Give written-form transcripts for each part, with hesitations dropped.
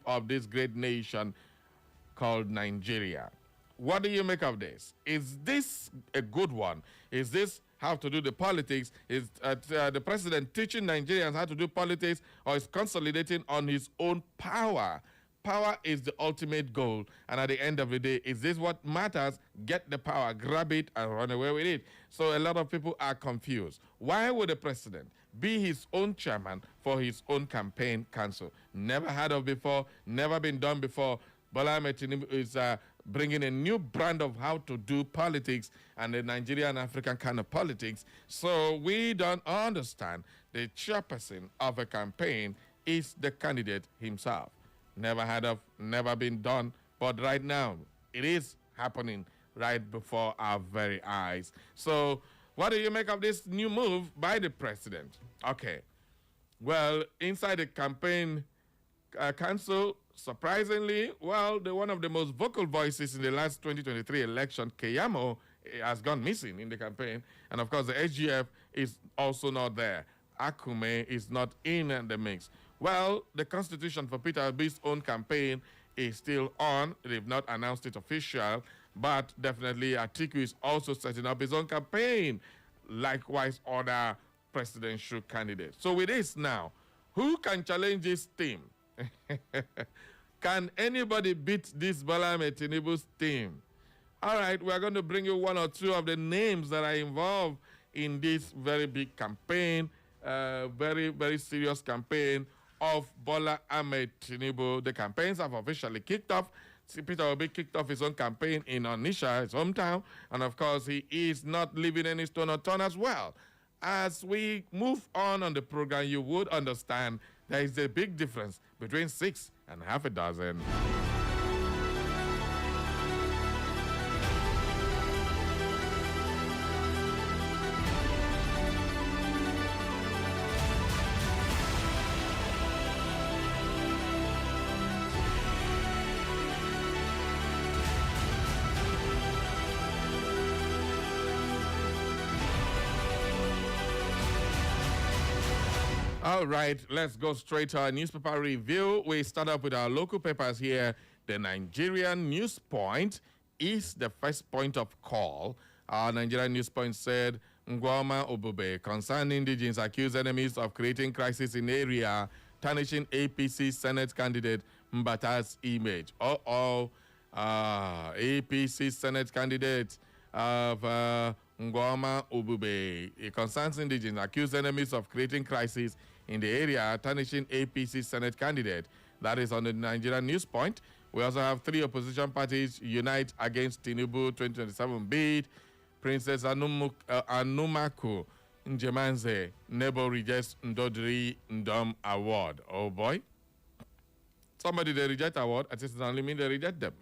of this great nation called Nigeria. What do you make of this? Is this a good one? Is this how to do the politics? Is the president teaching Nigerians how to do politics, or is consolidating on his own power? Power is the ultimate goal, and at the end of the day, is this what matters? Get the power, grab it, and run away with it. So a lot of people are confused. Why would the president be his own chairman for his own campaign council? Never heard of before, never been done before. Bola Ahmed Tinubu is bringing a new brand of how to do politics and the Nigerian African kind of politics. So we don't understand the chairperson of a campaign is the candidate himself. Never heard of, never been done, but right now it is happening right before our very eyes. So what do you make of this new move by the president? Okay, well, inside the campaign council, surprisingly, well, one of the most vocal voices in the last 2023 election, Keyamo, has gone missing in the campaign. And of course, the SGF is also not there. Akume is not in the mix. Well, the constitution for Peter Obi's own campaign is still on. They've not announced it official, but definitely Atiku is also setting up his own campaign. Likewise, other presidential candidates. So with this now, who can challenge this team? Can anybody beat this Bola Ahmed Tinubu's team? All right, we're going to bring you one or two of the names that are involved in this very big campaign, very, very serious campaign of Bola Ahmed Tinubu. The campaigns have officially kicked off. Peter Obi kicked off his own campaign in Onitsha, his hometown, and of course he is not leaving any stone unturned as well. As we move on the program, you would understand there is a big difference between 6 and half a dozen. All right, let's go straight to our newspaper review. We start up with our local papers here. The Nigerian News Point is the first point of call. Our Nigerian News Point said, Ngwama Obube, concerned indigents accuse enemies of creating crisis in area, tarnishing APC Senate candidate Mbata's image. APC Senate candidate of Ngwama Obube. It concerns indigents accuse enemies of creating crisis in the area, tarnishing APC Senate candidate. That is on the Nigerian News Point. We also have 3 opposition parties unite against Tinubu 2027 bid. Princess Anumaku Njemanze, Nebo rejects Ndodri Ndom award. Oh boy. Somebody they reject award, at least it only mean they reject them.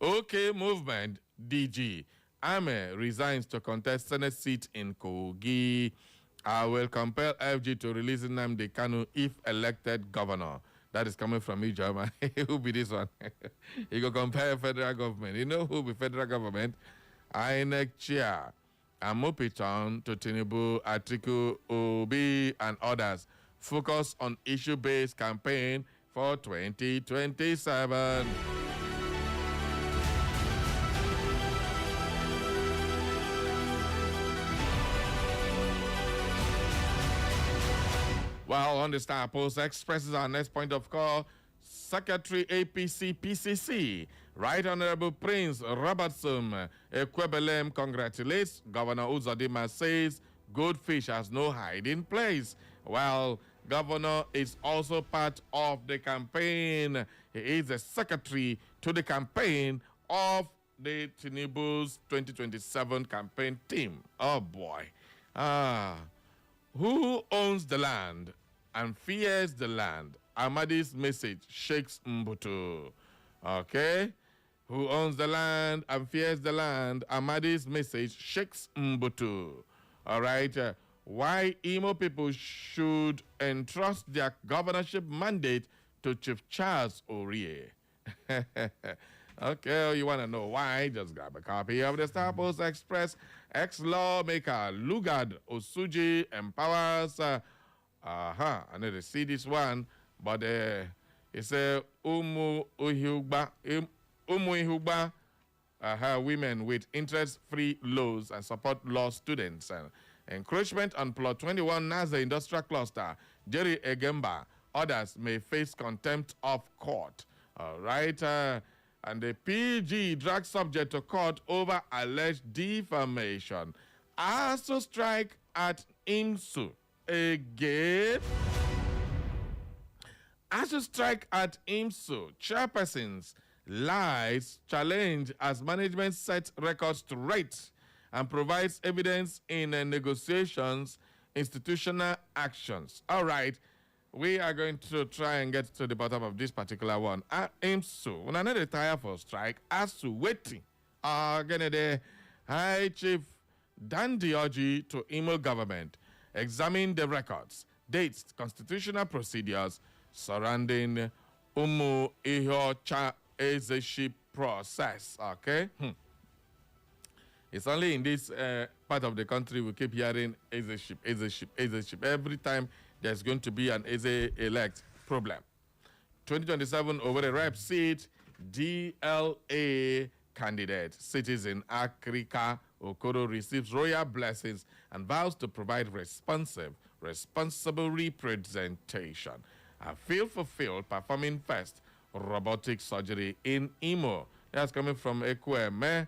Okay, movement, DG. Ame resigns to contest Senate seat in Kogi. I will compel FG to release Nnamdi Kanu if elected governor. That is coming from me, German. Who be this one? You go compare federal government. You know who be federal government? INEC chair. Amopiton to Tinubu, Atiku, Obi, and others. Focus on issue-based campaign for 2027. Well, on the Star Post expresses our next point of call. Secretary APC PCC, Right Honorable Prince Robertson Ekwebelem congratulates Governor Uzodimma, says good fish has no hiding place. Well, Governor is also part of the campaign. He is the secretary to the campaign of the Tinubu's 2027 campaign team. Oh boy. Who owns the land and fears the land? Amadi's message shakes Mbutu. Okay? Who owns the land and fears the land? Amadi's message shakes Mbutu. All right? Why Imo people should entrust their governorship mandate to Chief Charles Orie. Okay, you want to know why? Just grab a copy of the Star Post Express. Ex-lawmaker Lugard Osuji empowers. I need to see this one, but He said, Umu Ihugba, women with interest-free loans and support law students. And encroachment on plot 21 Naza Industrial Cluster, Jerry Egemba. Others may face contempt of court. All right. And the PG dragged subject to court over alleged defamation. ASU strike at IMSU again. ASU strike at IMSU. Chairpersons lies challenge as management sets records straight and provides evidence in negotiations, institutional actions. All right. We are going to try and get to the bottom of this particular one. IMSU, when I need to tire for strike, ASU waiting. Again, the High Chief Dandy Oji to email government, examine the records, dates, constitutional procedures surrounding Umu Ihocha Ezeship process. Okay? It's only in this part of the country we keep hearing Ezeship. Every time there's going to be an Eze-elect problem. 2027 over the rep seat, DLA candidate, citizen Akrika Okoro receives royal blessings and vows to provide responsible representation. I feel fulfilled performing first robotic surgery in Imo. That's coming from Ekweme.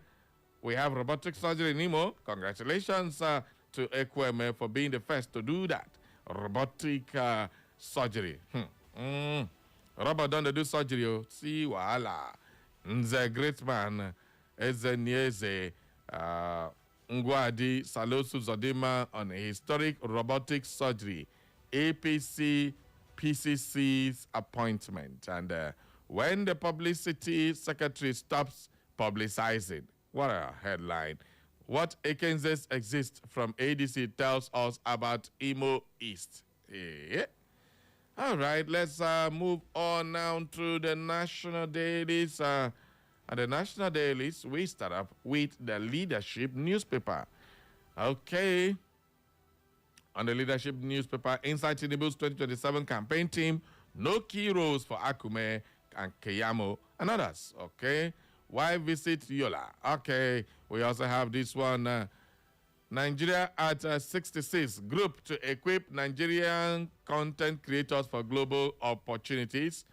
We have robotic surgery in Imo. Congratulations to Ekweme for being the first to do that. Robotic surgery. Robot don't do surgery. Oh. See, wahala. Nze great man. Eze Nieze Ngwadi Salosu Zodima on a historic robotic surgery. APC PCC's appointment. And when the publicity secretary stops publicizing, what a headline. What agencies exist from ADC tells us about Imo East. Yeah. All right, let's move on now to the national dailies. At the national dailies, we start up with the leadership newspaper. Okay. On the leadership newspaper, inside Tinubu's 2027 campaign team, no key roles for Akume and Keyamo and others. Okay. Why visit Yola? Okay. We also have this one. Nigeria at 66, group to equip Nigerian content creators for global opportunities.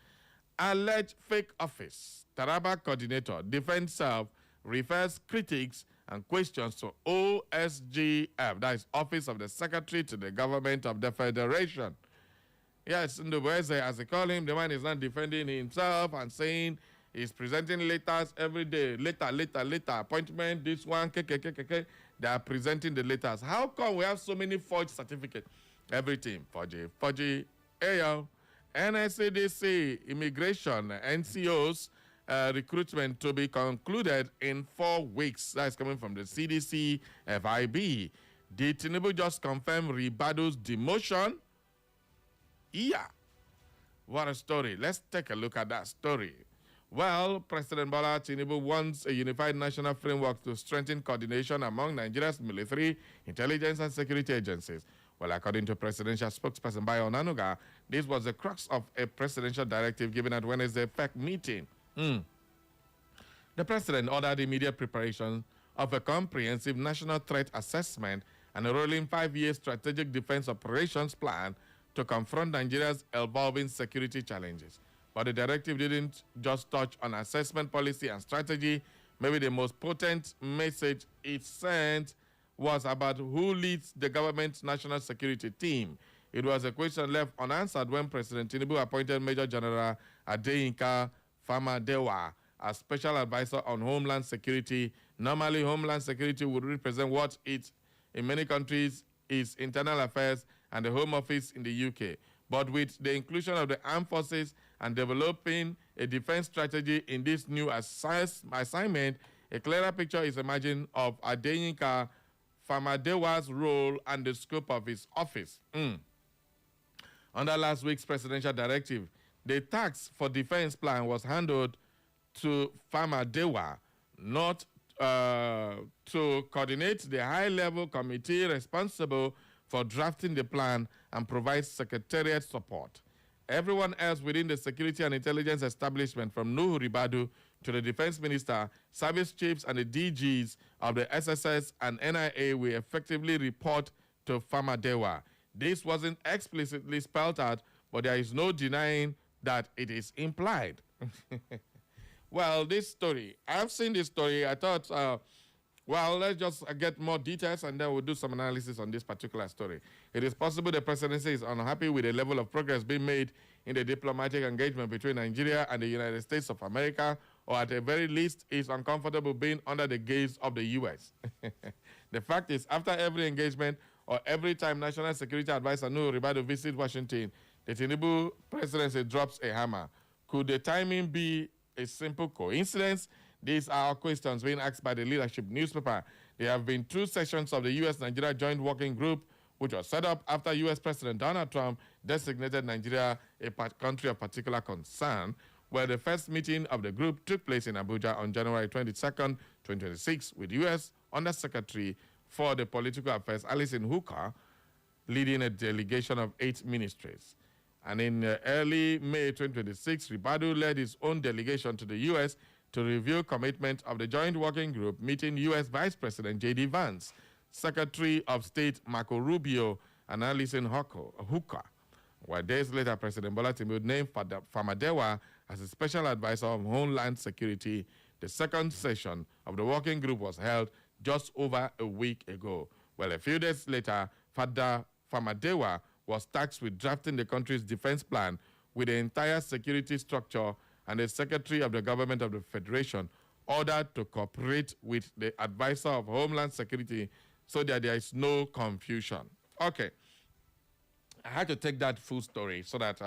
Alleged fake office. Taraba coordinator, defense self, refers critics and questions to OSGF, that is Office of the Secretary to the Government of the Federation. Yes, Ndubweze, as they call him, the man is not defending himself and saying he's presenting letters every day. Letter, appointment, this one, They are presenting the letters. How come we have so many forged certificates? Everything, forgy, AO, NSCDC, immigration, NCOs, recruitment to be concluded in 4 weeks. That's coming from the CDC, FIB. Did Tinubu just confirm Ribado's demotion? Yeah. What a story. Let's take a look at that story. Well, President Bola Tinubu wants a unified national framework to strengthen coordination among Nigeria's military, intelligence, and security agencies. Well, according to presidential spokesperson Bayo Onanuga, this was the crux of a presidential directive given at Wednesday's FEC meeting. The president ordered immediate preparation of a comprehensive national threat assessment and a rolling 5-year strategic defense operations plan to confront Nigeria's evolving security challenges. But the directive didn't just touch on assessment policy and strategy. Maybe the most potent message it sent was about who leads the government's national security team. It was a question left unanswered when President Tinubu appointed Major General Adeyinka Famadewa as special advisor on Homeland Security. Normally, Homeland Security would represent what it, in many countries, is internal affairs and the Home Office in the UK. But with the inclusion of the armed forces and developing a defense strategy in this new assignment, a clearer picture is emerging of Adeyinka Famadewa's role and the scope of his office. Under last week's presidential directive, the task for defense plan was handed to Famadewa, not to coordinate the high-level committee responsible for drafting the plan and provide secretariat support. Everyone else within the security and intelligence establishment, from Nuhu Ribadu to the defense minister, service chiefs, and the DGs of the SSS and NIA, will effectively report to Famadewa. This wasn't explicitly spelled out, but there is no denying that it is implied. Well, this story, I've seen this story. I thought, well, let's just get more details and then we'll do some analysis on this particular story. It is possible the presidency is unhappy with the level of progress being made in the diplomatic engagement between Nigeria and the United States of America, or at the very least is uncomfortable being under the gaze of the U.S. The fact is, after every engagement or every time National Security Advisor Nuhu Ribadu visits Washington, the Tinubu presidency drops a hammer. Could the timing be a simple coincidence? These are our questions being asked by the leadership newspaper. There have been 2 sessions of the U.S.-Nigeria Joint Working Group, which was set up after U.S. President Donald Trump designated Nigeria a country of particular concern, where the first meeting of the group took place in Abuja on January 22nd, 2026, with U.S. Undersecretary for the Political Affairs Alison Hooker leading a delegation of 8 ministries. And in early May 2026, Ribadu led his own delegation to the U.S. to review commitment of the Joint Working Group, meeting U.S. Vice President J.D. Vance, Secretary of State Marco Rubio, and Alison Hooker. While days later, President Bola Tinubu named Famadewa as a special advisor on Homeland Security. The second session of the working group was held just over a week ago. Well, a few days later, Famadewa was tasked with drafting the country's defense plan with the entire security structure, and the Secretary of the Government of the Federation ordered to cooperate with the Advisor of Homeland Security so that there is no confusion. Okay. I had to take that full story so that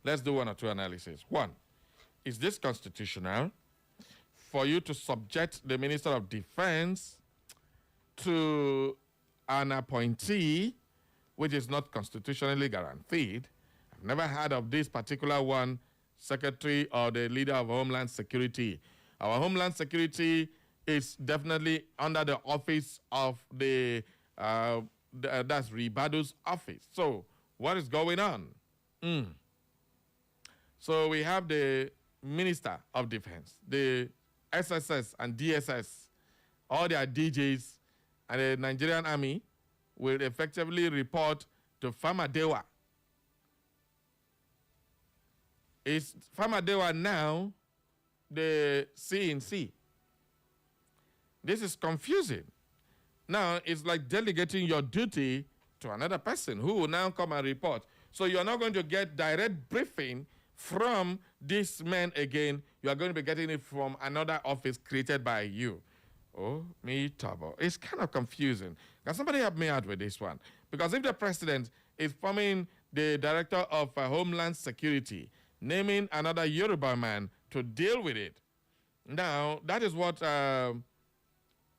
let's do 1 or 2 analyses. 1, is this constitutional for you to subject the Minister of Defense to an appointee which is not constitutionally guaranteed? I've never heard of this particular one, Secretary or the leader of Homeland Security. Our Homeland Security is definitely under the office of that's Ribadu's office. So what is going on? So we have the Minister of Defense, the SSS and DSS, all their DJs, and the Nigerian Army will effectively report to Famadewa. Is Famadewa now the CNC? This is confusing. Now, it's like delegating your duty to another person who will now come and report. So you're not going to get direct briefing from this man again. You are going to be getting it from another office created by you. Oh, me trouble. It's kind of confusing. Can somebody help me out with this one? Because if the president is forming the director of Homeland Security, naming another Yoruba man to deal with it, now that is what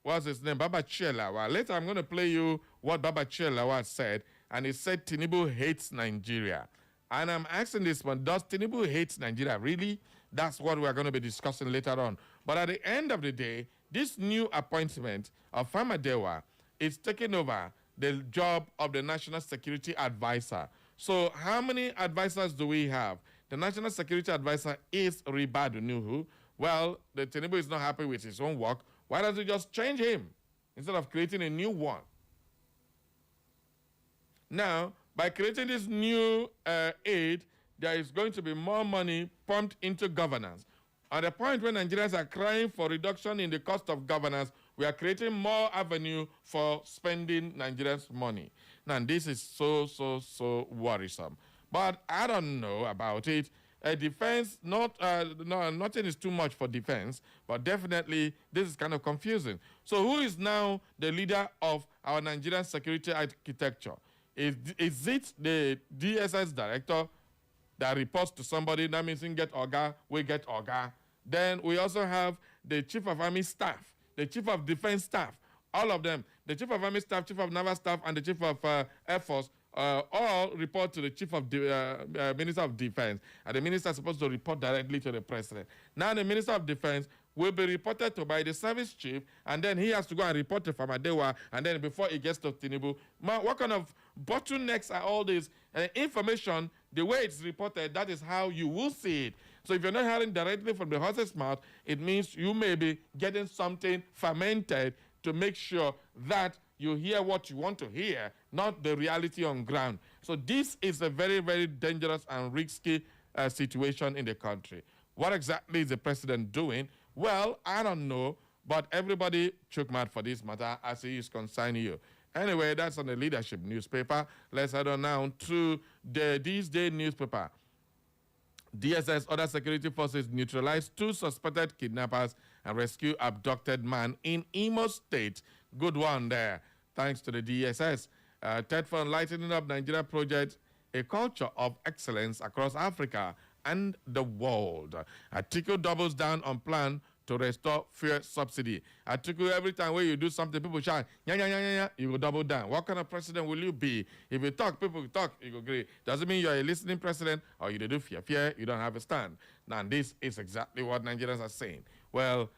what's his name? Baba Chielawa. Later, I'm going to play you what Baba Chielawa said, and he said Tinubu hates Nigeria. And I'm asking this one, does Tinubu hate Nigeria? Really? That's what we're going to be discussing later on. But at the end of the day, this new appointment of Famadewa is taking over the job of the National Security Advisor. So how many advisors do we have? The National Security Advisor is Ribadu Nuhu. Well, the Tinubu is not happy with his own work. Why doesn't he just change him instead of creating a new one? Now, by creating this new aid, there is going to be more money pumped into governance. At the point when Nigerians are crying for reduction in the cost of governance, we are creating more avenue for spending Nigerians' money. Now, this is so worrisome. But I don't know about it. Defense, nothing is too much for defense, but definitely this is kind of confusing. So who is now the leader of our Nigerian security architecture? Is it the DSS director that reports to somebody? That means we get Oga, we get Oga. Then we also have the Chief of Army Staff, the Chief of Defense Staff, all of them. The Chief of Army Staff, Chief of Naval Staff, and the Chief of Air Force all report to the Chief of Minister of Defense. And the minister is supposed to report directly to the president. Now the Minister of Defense will be reported to by the service chief, and then he has to go and report to Famadewa, and then before it gets to Tinubu. What kind of bottlenecks are all this information, the way it's reported, that is how you will see it. So if you're not hearing directly from the horse's mouth, it means you may be getting something fermented to make sure that you hear what you want to hear, not the reality on ground. So this is a very, very dangerous and risky situation in the country. What exactly is the president doing? Well, I don't know, but everybody chook mad for this matter as he is concerning you. Anyway, that's on the Leadership newspaper. Let's head on now to the These Day newspaper. DSS, other security forces neutralized 2 suspected kidnappers and rescue abducted man in Imo State. Good one there, thanks to the DSS. Third for Lightening Up Nigeria project, a culture of excellence across Africa and the world. Atiku doubles down on plan to restore fuel subsidy. Atiku, every time when you do something, people shout, yeah, yeah, yeah, yeah, yeah, you will double down. What kind of president will you be? If you talk, people talk, you agree. Doesn't mean you're a listening president or you do fear, you don't have a stand. Now, this is exactly what Nigerians are saying. Well,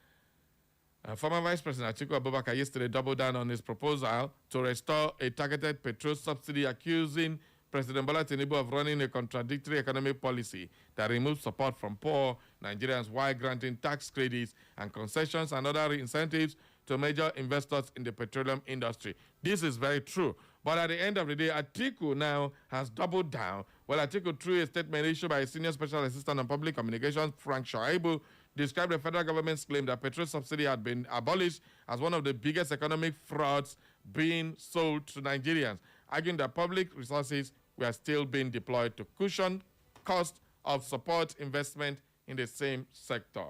former Vice President Atiku Abubakar yesterday doubled down on his proposal to restore a targeted petrol subsidy, accusing President Bola Tinubu of running a contradictory economic policy that removes support from poor Nigerians while granting tax credits and concessions and other incentives to major investors in the petroleum industry. This is very true. But at the end of the day, Atiku now has doubled down. Well, Atiku, through a statement issued by a senior special assistant on public communications, Frank Shaibu, described the federal government's claim that petrol subsidy had been abolished as one of the biggest economic frauds being sold to Nigerians, arguing that public resources were still being deployed to cushion cost of support investment in the same sector.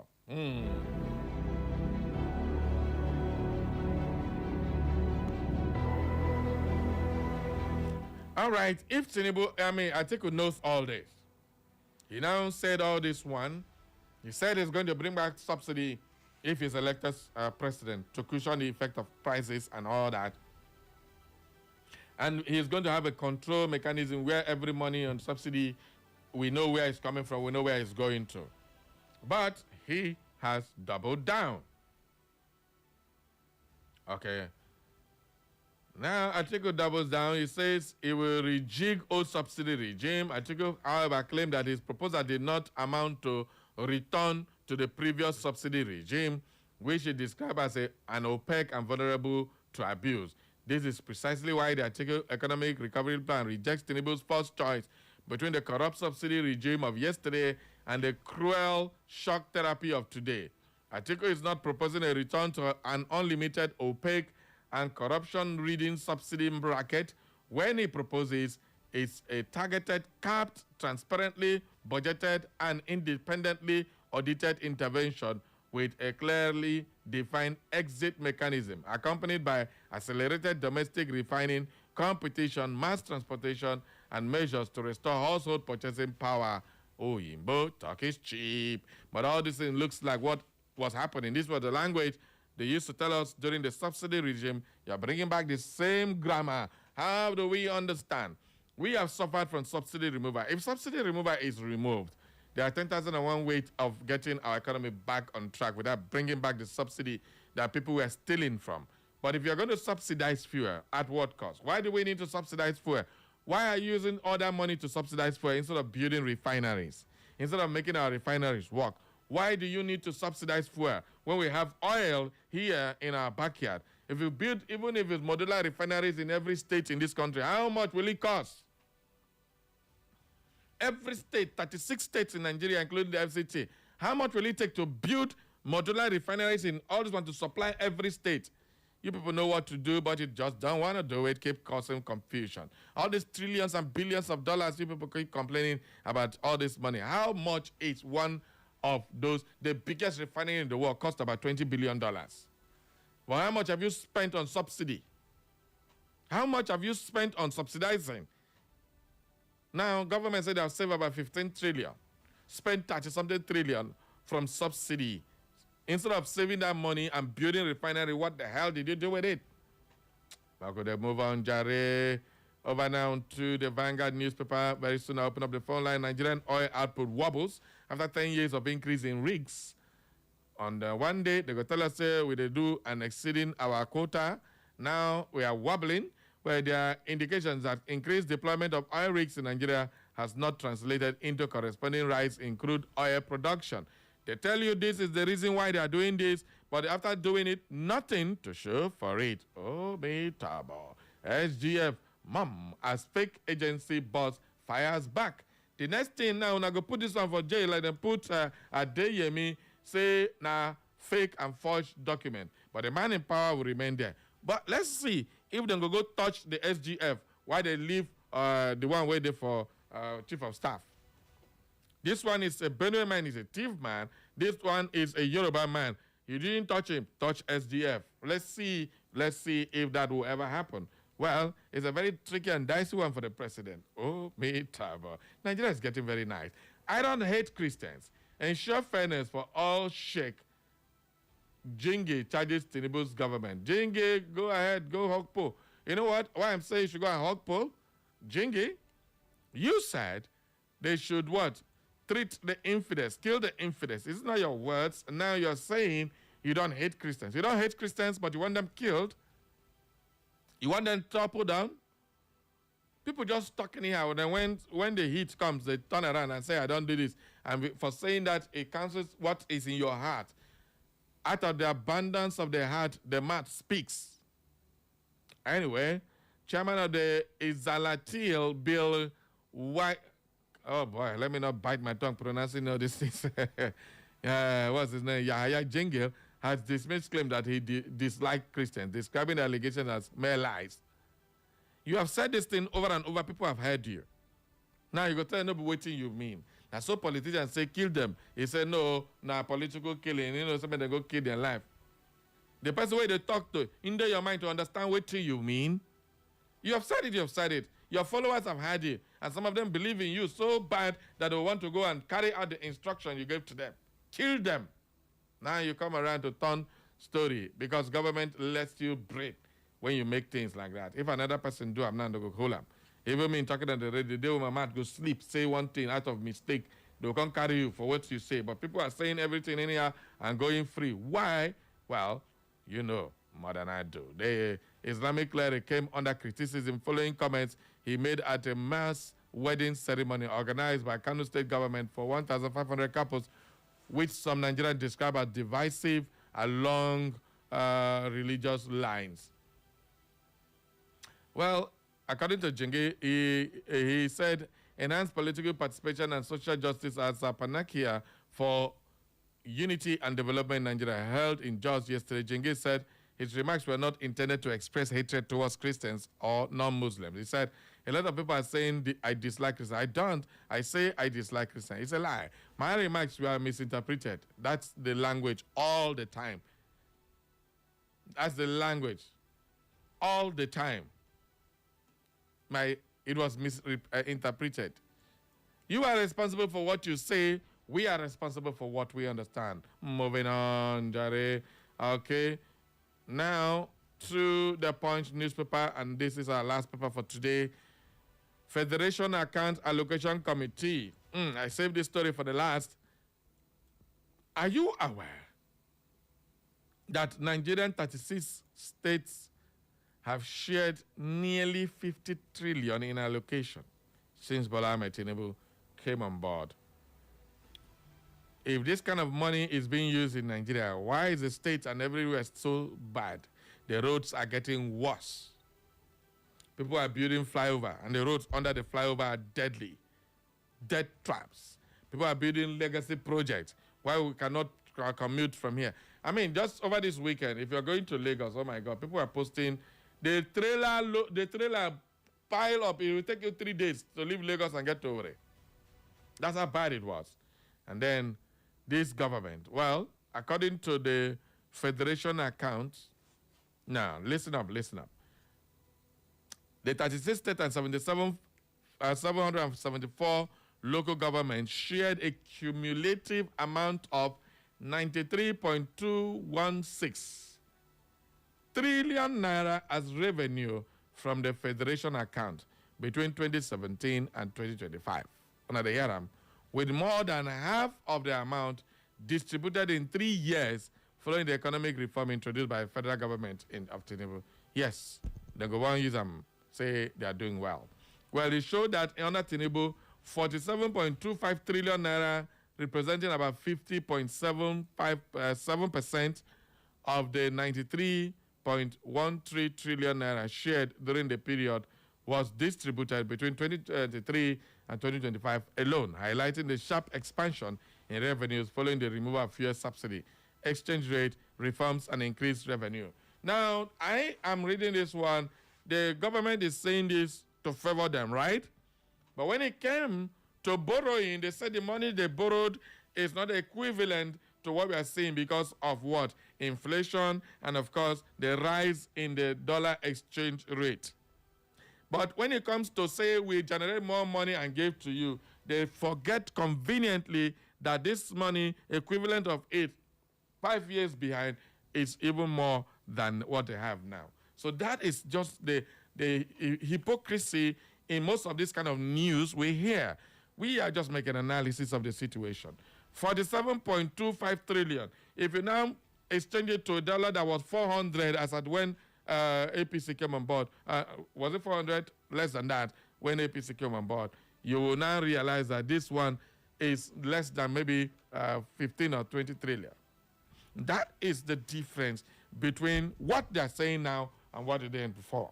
All right, if Tinubu, Atiku knows all this. He now said all this one. He said he's going to bring back subsidy if he's elected president to cushion the effect of prices and all that. And he's going to have a control mechanism where every money on subsidy, we know where it's coming from, we know where it's going to. But he has doubled down. Okay. Now, Atiku doubles down. He says he will rejig old subsidy regime. Atiku, however, claimed that his proposal did not amount to return to the previous subsidy regime, which he described as an opaque and vulnerable to abuse. This is precisely why the Atiku Economic Recovery Plan rejects Tinubu's first choice between the corrupt subsidy regime of yesterday and the cruel shock therapy of today. Atiku is not proposing a return to an unlimited, opaque, and corruption-ridden subsidy bracket. When he proposes is a targeted, capped, transparently budgeted, and independently audited intervention with a clearly defined exit mechanism, accompanied by accelerated domestic refining, competition, mass transportation, and measures to restore household purchasing power. Oh, Yimbo, talk is cheap. But all this thing looks like what was happening. This was the language they used to tell us during the subsidy regime. You're bringing back the same grammar. How do we understand? We have suffered from subsidy removal. If subsidy removal is removed, there are 10,001 ways of getting our economy back on track without bringing back the subsidy that people were stealing from. But if you're going to subsidize fuel, at what cost? Why do we need to subsidize fuel? Why are you using all that money to subsidize fuel instead of building refineries, instead of making our refineries work? Why do you need to subsidize fuel when we have oil here in our backyard? If you build, even if it's modular refineries in every state in this country, how much will it cost? Every state, 36 states in Nigeria, including the FCT, how much will it take to build modular refineries in all this one to supply every state? You people know what to do, but you just don't want to do it, keep causing confusion. All these trillions and billions of dollars, you people keep complaining about all this money. How much is one of those? The biggest refinery in the world cost about $20 billion. Well, how much have you spent on subsidy? How much have you spent on subsidizing? Now, government said they'll save about 15 trillion, spend 30-something trillion from subsidy. Instead of saving that money and building refinery, what the hell did you do with it? How could they move on, Jare? Over now to the Vanguard newspaper. Very soon I'll open up the phone line. Nigerian oil output wobbles after 10 years of increase in rigs. On the one day, they go tell us we do and exceeding our quota. Now we are wobbling. where there are indications that increased deployment of oil rigs in Nigeria has not translated into corresponding rise in crude oil production. They tell you this is the reason why they are doing this, but after doing it, nothing to show for it. Oh, me tabo. SGF, mom, as fake agency boss fires back. The next thing now, when I go put this one for jail, like they put Adeyemi, say, nah, fake and forged document. But the man in power will remain there. But let's see if they go touch the SGF, why they leave the one waiting for chief of staff. This one is a Benue man, is a thief man. This one is a Yoruba man. You didn't touch him, touch SGF. Let's see if that will ever happen. Well, it's a very tricky and dicey one for the president. Oh, me tabo. Nigeria is getting very nice. I don't hate Christians. Ensure fairness for all sheikh. Jingi charges Tinubu's government. Jingi, go ahead, go hog po. You know what? Why I'm saying you should go and hog po? Jingi, you said they should what? Treat the infidels, kill the infidels. It's not your words. Now you're saying you don't hate Christians. You don't hate Christians, but you want them killed. You want them toppled down. People just talking here. And then when the heat comes, they turn around and say, I don't do this. And for saying that, it cancels what is in your heart. Out of the abundance of the heart, the mouth speaks. Anyway, chairman of the Izalatil Bill White. Oh boy, let me not bite my tongue pronouncing all these things. What's his name? Yahya Jengil has dismissed claim that he disliked Christians, describing the allegation as mere lies. You have said this thing over and over. People have heard you. Now you go tell nobody what you mean. Now so politicians say kill them. He said no, political killing. You know, somebody they go kill their life. The person where they talk to, in your mind to understand what you mean. You have said it. You have said it. Your followers have heard it, and some of them believe in you so bad that they want to go and carry out the instruction you gave to them. Kill them. Now you come around to turn story because government lets you breathe when you make things like that. If another person do, I'm not going to hold them. Even me talking on the radio, the day when my mouth go sleep, say one thing out of mistake, they can't carry you for what you say. But people are saying everything anyhow and going free. Why? Well, you know more than I do. The Islamic cleric came under criticism following comments he made at a mass wedding ceremony organized by Kano State government for 1,500 couples, which some Nigerians describe as divisive along religious lines. Well, according to Jingi, he said enhanced political participation and social justice as a panacea for unity and development in Nigeria held in Jos yesterday. Jingi said his remarks were not intended to express hatred towards Christians or non-Muslims. He said, a lot of people are saying I dislike Christians. I don't. I say I dislike Christians. It's a lie. My remarks were misinterpreted. That's the language all the time. That's the language all the time. It was misinterpreted. You are responsible for what you say. We are responsible for what we understand. Moving on, Jare. Okay. Now to the Punch newspaper, and this is our last paper for today. Federation Account Allocation Committee. I saved this story for the last. Are you aware that Nigerian 36 states have shared nearly 50 trillion in allocation since Bola Ahmed Tinubu came on board? If this kind of money is being used in Nigeria, why is the state and everywhere so bad? The roads are getting worse. People are building flyover, and the roads under the flyover are deadly. Death traps. People are building legacy projects. Why we cannot commute from here? I mean, just over this weekend, if you're going to Lagos, oh my God, people are posting the trailer pile up. It will take you 3 days to leave Lagos and get to Owerri. That's how bad it was. And then this government, well, according to the Federation accounts, now listen up. The 36 states and 774 local governments shared a cumulative amount of 93.216 trillion naira as revenue from the Federation account between 2017 and 2025. Another year, with more than half of the amount distributed in 3 years following the economic reform introduced by the federal government of Tinubu. Yes, they go on use them say they are doing well. Well, it showed that under Tinubu, 47.25 trillion naira, representing about 50.7% of the 93.13 trillion naira shared during the period, was distributed between 2023 and 2025 alone, highlighting the sharp expansion in revenues following the removal of fuel subsidy, exchange rate reforms, and increased revenue. Now, I am reading this one. The government is saying this to favor them, right? But when it came to borrowing, they said the money they borrowed is not equivalent to what we are seeing because of what? Inflation and, of course, the rise in the dollar exchange rate. But when it comes to say we generate more money and give to you, they forget conveniently that this money, equivalent of it, 5 years behind, is even more than what they have now. So that is just the hypocrisy in most of this kind of news we hear. We are just making analysis of the situation. 47.25 trillion. If you now exchange it to a dollar that was 400 as at when APC came on board, was it 400? Less than that when APC came on board. You will now realize that this one is less than maybe 15 or 20 trillion. That is the difference between what they're saying now and what they did before.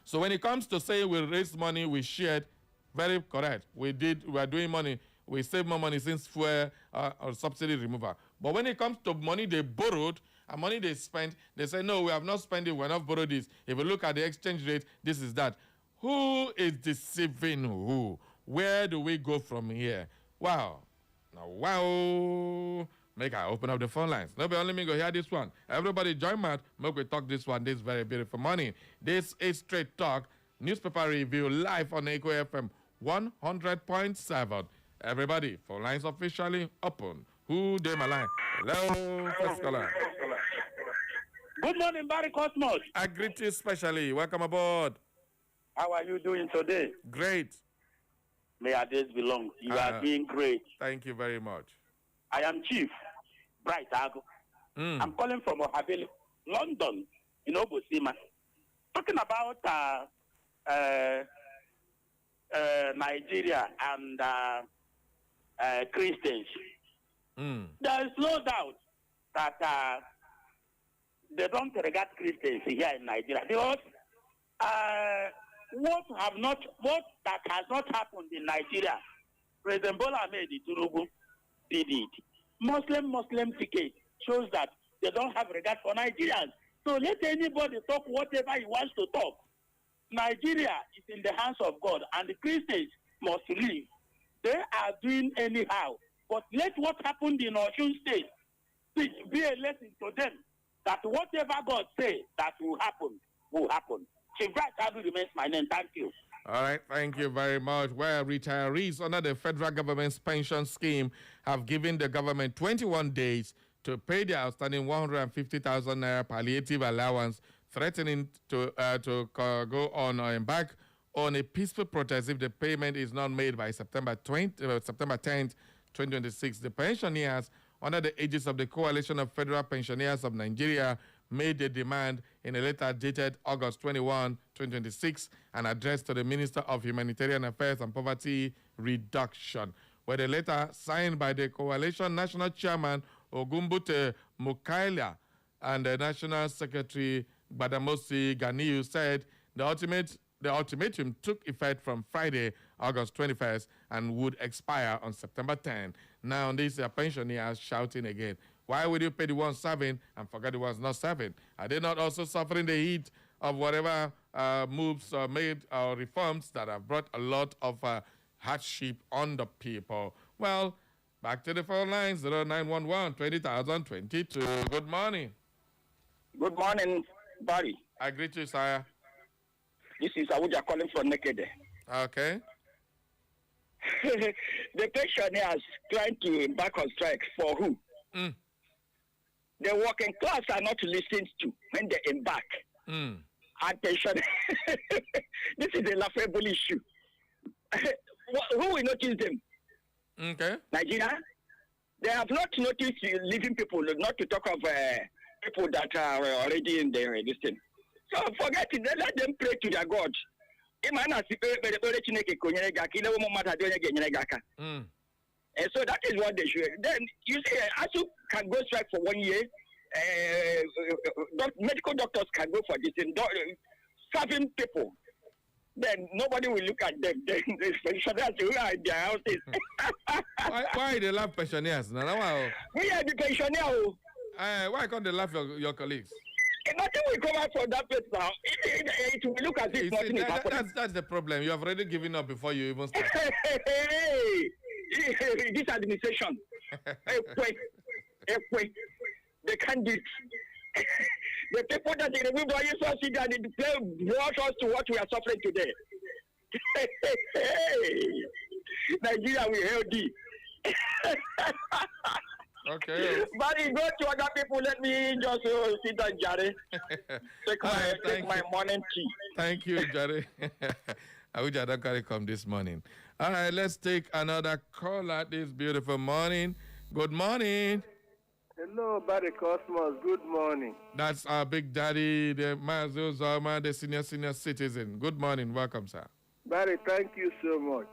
So when it comes to saying we raised money, we shared, very correct. We are doing money. We save more money since fuel or subsidy removal. But when it comes to money they borrowed and money they spent, they say, no, we have not spent it, we have not borrowed this. If you look at the exchange rate, this is that. Who is deceiving who? Where do we go from here? Wow. Now, wow. Make I open up the phone lines. Nobody only me go hear this one. Everybody join me. Make we talk this one. This very beautiful morning. This is Straight Talk Newspaper Review live on Echo FM 100.7. Everybody, phone lines officially open. Who dey my line? Hello, first caller. Good morning, Barry Cosmos. I greet you specially. Welcome aboard. How are you doing today? Great. May our days be long. You are doing great. Thank you very much. I am Chief Bright Ago. I'm calling from Ohabili, London, in Obosima. Talking about Nigeria and Christians. There is no doubt that they don't regard Christians here in Nigeria because what that has not happened in Nigeria, President Bola Ahmed Tinubu did it. Muslim ticket shows that they don't have regard for Nigerians. So let anybody talk whatever he wants to talk. Nigeria is in the hands of God, and the Christians must leave. They are doing anyhow. But let what happened in Osun State be a lesson to them that whatever God says that will happen, will happen. Chief Bright Agu remains my name. Thank you. All right, thank you very much. Where retirees under the federal government's pension scheme have given the government 21 days to pay their outstanding 150,000 naira palliative allowance, threatening to go on or embark on a peaceful protest if the payment is not made by September 10th, 2026. The pensioners under the aegis of the Coalition of Federal Pensioners of Nigeria made the demand in a letter dated August 21, 2026, and addressed to the Minister of Humanitarian Affairs and Poverty Reduction, where the letter signed by the Coalition National Chairman Ogumbute Mukaila and the National Secretary Badamosi Ganiyu said the ultimatum took effect from Friday, August 21st, and would expire on September 10. Now, these pensioners shouting again, why would you pay the ones serving and forget the ones not serving? Are they not also suffering the heat of whatever moves made or reforms that have brought a lot of hardship on the people? Well, back to the phone lines, 0911 20,022. Good morning. Good morning, Barry. I greet you, sire. This is Awuja calling from Nekede. Okay. The pensioners trying to embark on strike for who? The working class are not listened to when they embark. And pension. This is a laughable issue. Who will notice them? Okay. Nigeria? They have not noticed living people, not to talk of people that are already in this thing. So forget it. Let them pray to their God. And so that is what they should. Then you see, ASU can go strike for 1 year. Medical doctors can go for this. Serving people. Then nobody will look at them. Then the pensioners who are in their houses. why they laugh pensioners? No, We are the pensioners. Why can't they laugh your colleagues? Nothing will come out from that place now. It will look as if nothing is happening. That's the problem. You have already given up before you even start. This administration, they can't do it. The people that they remove all your see that they brought us to what we are suffering today. Nigeria will help you. Okay. But you go to other people, let me just sit down, Jerry. Take my morning tea. Thank you, Jerry. I wish I don't carry come this morning. All right, let's take another call at this beautiful morning. Good morning. Hello, Barry Cosmos. Good morning. That's our big daddy, the Mazo Zama, the senior citizen. Good morning. Welcome, sir. Barry, thank you so much.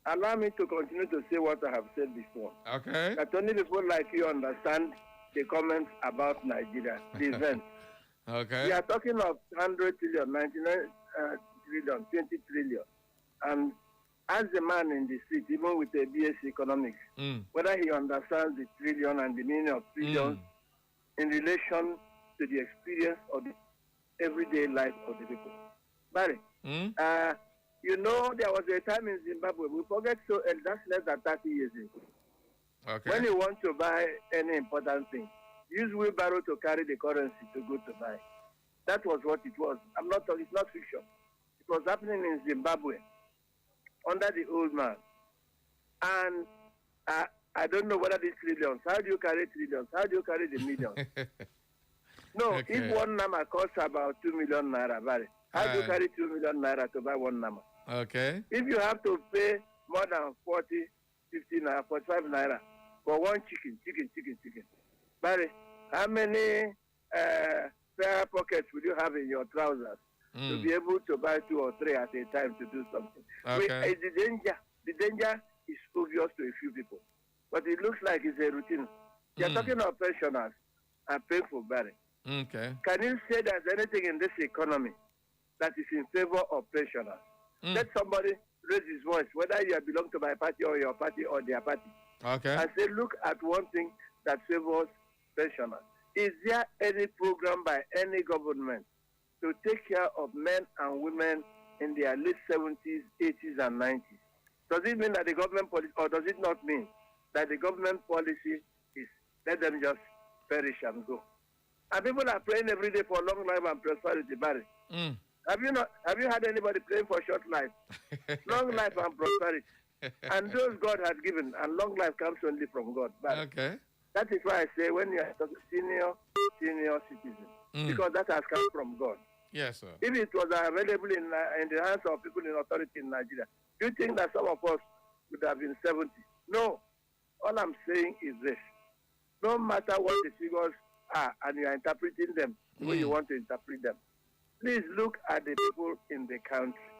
Allow me to continue to say what I have said before. Okay. That only people like you understand the comments about Nigeria, the event. Okay. We are talking of 100 trillion, 99 trillion, 20 trillion. And as a man in the street, even with a BSc economics, whether he understands the trillion and the meaning of trillions in relation to the experience of the everyday life of the people. Barry, you know, there was a time in Zimbabwe, we forget so, and that's less than 30 years ago. Okay. When you want to buy any important thing, use wheelbarrow to carry the currency to go to buy. That was what it was. It's not fiction. It was happening in Zimbabwe under the old man. And I don't know whether these trillions, how do you carry trillions? How do you carry the millions? No, Okay. if 1 nama costs about 2 million naira, Barry, how do you carry 2 million naira to buy 1 nama? Okay. If you have to pay more than 40, 50 naira, 45 naira for one chicken. Barry, how many spare pockets will you have in your trousers to be able to buy 2 or 3 at a time to do something? Okay. The danger is obvious to a few people, but it looks like it's a routine. You're talking of pensioners and painful, Barry. Okay. Can you say there's anything in this economy that is in favor of pensioners? Let somebody raise his voice, whether you belong to my party or your party or their party, Okay. and say, look at one thing that favors pensioners. Is there any program by any government to take care of men and women in their late 70s, 80s, and 90s? Does it mean that the government policy, or does it not mean that the government policy is let them just perish and go? And people are praying every day for long life and prosperity, Barry. Have you had anybody praying for short life? Long life and prosperity. And those God has given, and long life comes only from God. Barry. Okay. That is why I say when you are senior citizen, because that has come from God. Yes, sir. If it was available in the hands of people in authority in Nigeria, do you think that some of us would have been 70? No. All I'm saying is this. No matter what the figures are, and you are interpreting them the way you want to interpret them, please look at the people in the country.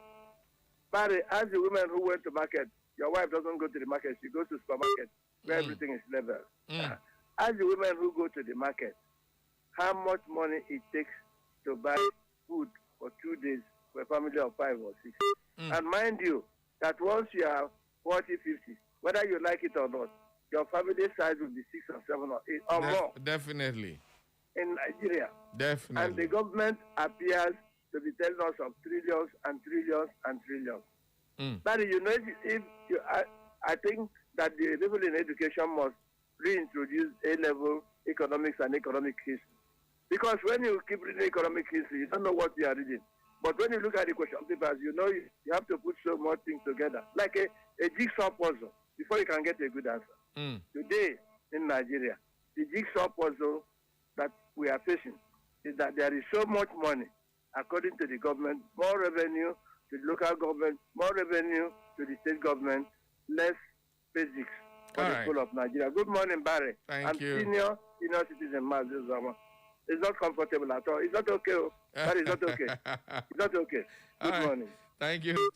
Barry, as the women who went to market, your wife doesn't go to the market, she goes to supermarket where everything is level. As the women who go to the market, how much money it takes to buy food for 2 days for a family of 5 or 6. And mind you, that once you are 40, 50, whether you like it or not, your family size will be 6 or 7 or 8 or more. Definitely. In Nigeria. Definitely. And the government appears to be telling us of trillions and trillions and trillions. But you know, I think that the level in education must reintroduce A-level economics and economic history. Because when you keep reading economic history, you don't know what you are reading. But when you look at the question papers, you know you have to put so much things together, like a jigsaw puzzle, before you can get a good answer. Today, in Nigeria, the jigsaw puzzle that we are facing is that there is so much money, according to the government, more revenue to the local government, more revenue to the state government, less basics for the people of Nigeria. Good morning, Barry. Thank you. Senior citizen Mazi Zama. It's not comfortable at all. It's not okay. That is not okay. It's not okay. Good right. morning. Thank you.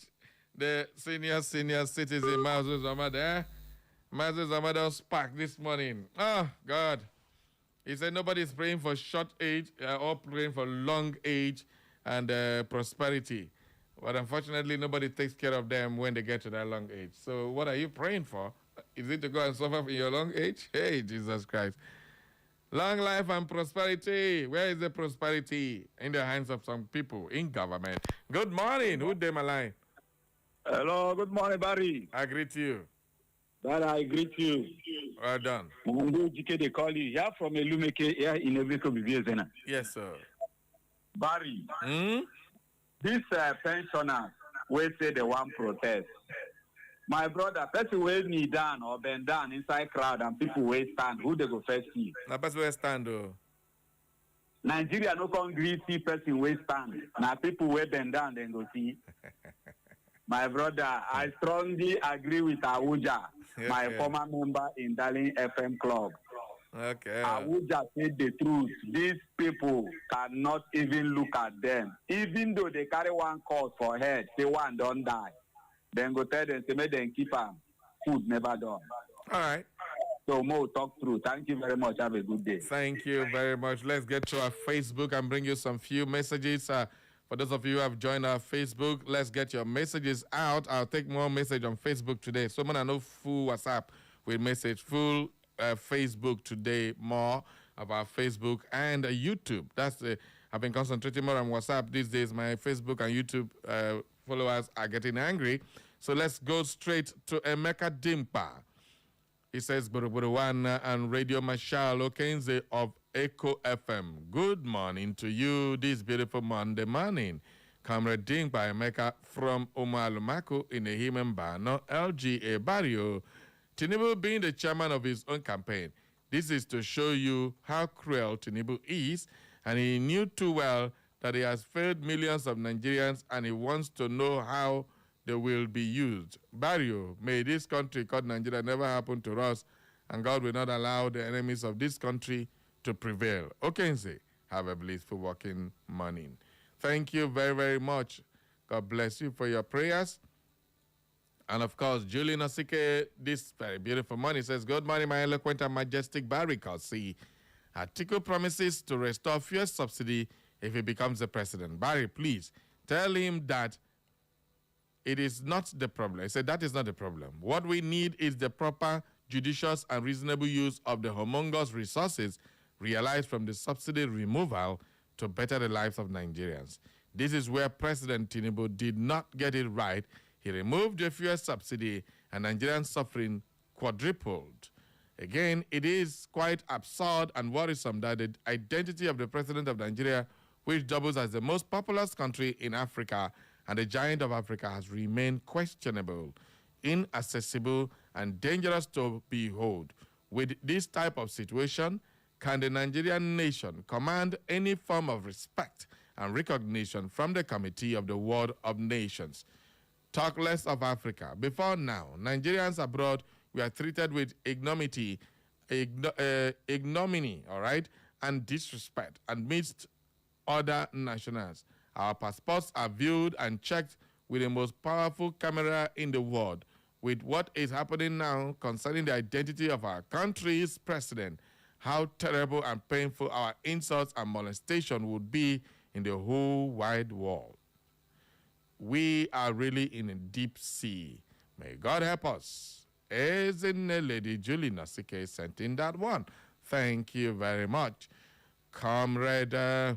The senior citizen, Mazu Zamada. Mazu Zamada spark this morning. Oh, God. He said nobody's praying for short age or praying for long age and prosperity. But unfortunately, nobody takes care of them when they get to that long age. So what are you praying for? Is it to go and suffer in your long age? Hey, Jesus Christ. Long life and prosperity. Where is the prosperity? In the hands of some people in government. Good morning. Who day my line? Hello, good morning, Barry. I greet you. Barry, I greet you. Well done. Mungu Jike, they call you. Here from Elumeke, here in Ebiko Bibiezena. Yes, sir. Barry, Hmm? this pensioners will say they want protest. My brother, person will kneel down or bend down inside crowd and people will stand. Who they go first see? Na person will stand though. Nigeria no come gree see person will stand. Now people will bend down then go see. My brother, I strongly agree with Awuja, my former member in Darling FM Club. Okay. Awuja said the truth. These people cannot even look at them. Even though they carry one cause for head, say one don't die. Then go tell them, say, make them keep them. Food never done. All right. So, Mo, talk through. Thank you very much. Have a good day. Thank you very much. Let's get to our Facebook and bring you some few messages. For those of you who have joined our Facebook, let's get your messages out. I'll take more message on Facebook today. Someone I know full WhatsApp with message, full Facebook today, more about Facebook and YouTube. I've been concentrating more on WhatsApp these days. My Facebook and YouTube followers are getting angry. So let's go straight to Emeka Dimpa. He says, Buruburuwana and Radio Marshal Okenze of Echo FM. Good morning to you this beautiful Monday morning. Comrade Dimpa Emeka from Umalumaku in Ehimembano, LGA Barrio. Tinubu being the chairman of his own campaign. This is to show you how cruel Tinubu is, and he knew too well that he has failed millions of Nigerians, and he wants to know how they will be used. Barrio, may this country called Nigeria never happen to us, and God will not allow the enemies of this country to prevail. Okenze, have a blissful working morning. Thank you very, very much. God bless you for your prayers. And of course, Julian Osike, this very beautiful morning says, good morning, my eloquent and majestic Barry Kossi. Atiku promises to restore fuel subsidy if he becomes the president. Barry, please tell him that it is not the problem. I said that is not the problem. What we need is the proper, judicious, and reasonable use of the humongous resources realized from the subsidy removal to better the lives of Nigerians. This is where President Tinubu did not get it right. He removed the fuel subsidy and Nigerian suffering quadrupled. Again, it is quite absurd and worrisome that the identity of the president of Nigeria, which doubles as the most populous country in Africa and the giant of Africa, has remained questionable, inaccessible, and dangerous to behold. With this type of situation, can the Nigerian nation command any form of respect and recognition from the Committee of the World of Nations? Talk less of Africa. Before now, Nigerians abroad were treated with ignominy, all right, and disrespect amidst other nationals. Our passports are viewed and checked with the most powerful camera in the world. With what is happening now concerning the identity of our country's president, how terrible and painful our insults and molestation would be in the whole wide world. We are really in a deep sea. May God help us. As in Lady Julie Nasike sent in that one. Thank you very much. Comrade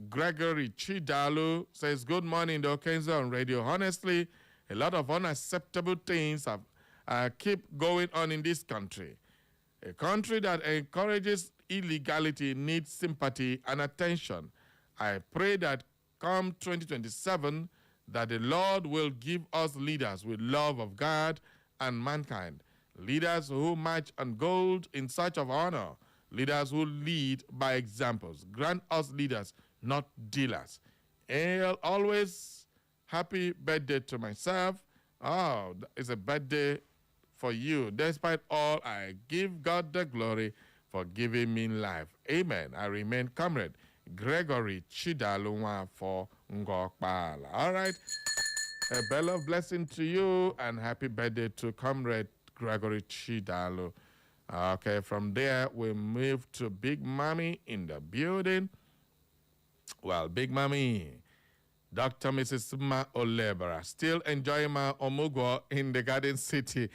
Gregory Chidalu says, good morning, the Okenzo on radio. Honestly, a lot of unacceptable things keep going on in this country. A country that encourages illegality needs sympathy and attention. I pray that come 2027, that the Lord will give us leaders with love of God and mankind, leaders who march on gold in search of honor, leaders who lead by examples. Grant us leaders, not dealers. And always happy birthday to myself. Oh, it's a birthday for you. Despite all, I give God the glory for giving me life. Amen. I remain comrade Gregory Chidalunwa for Ngokpala. All right. A bell of blessing to you and happy birthday to comrade Gregory Chidalu. Okay, from there we move to Big Mommy in the building. Well, Big Mommy, Dr. Mrs. Ma Olebara, still enjoying my Omugo in the Garden City.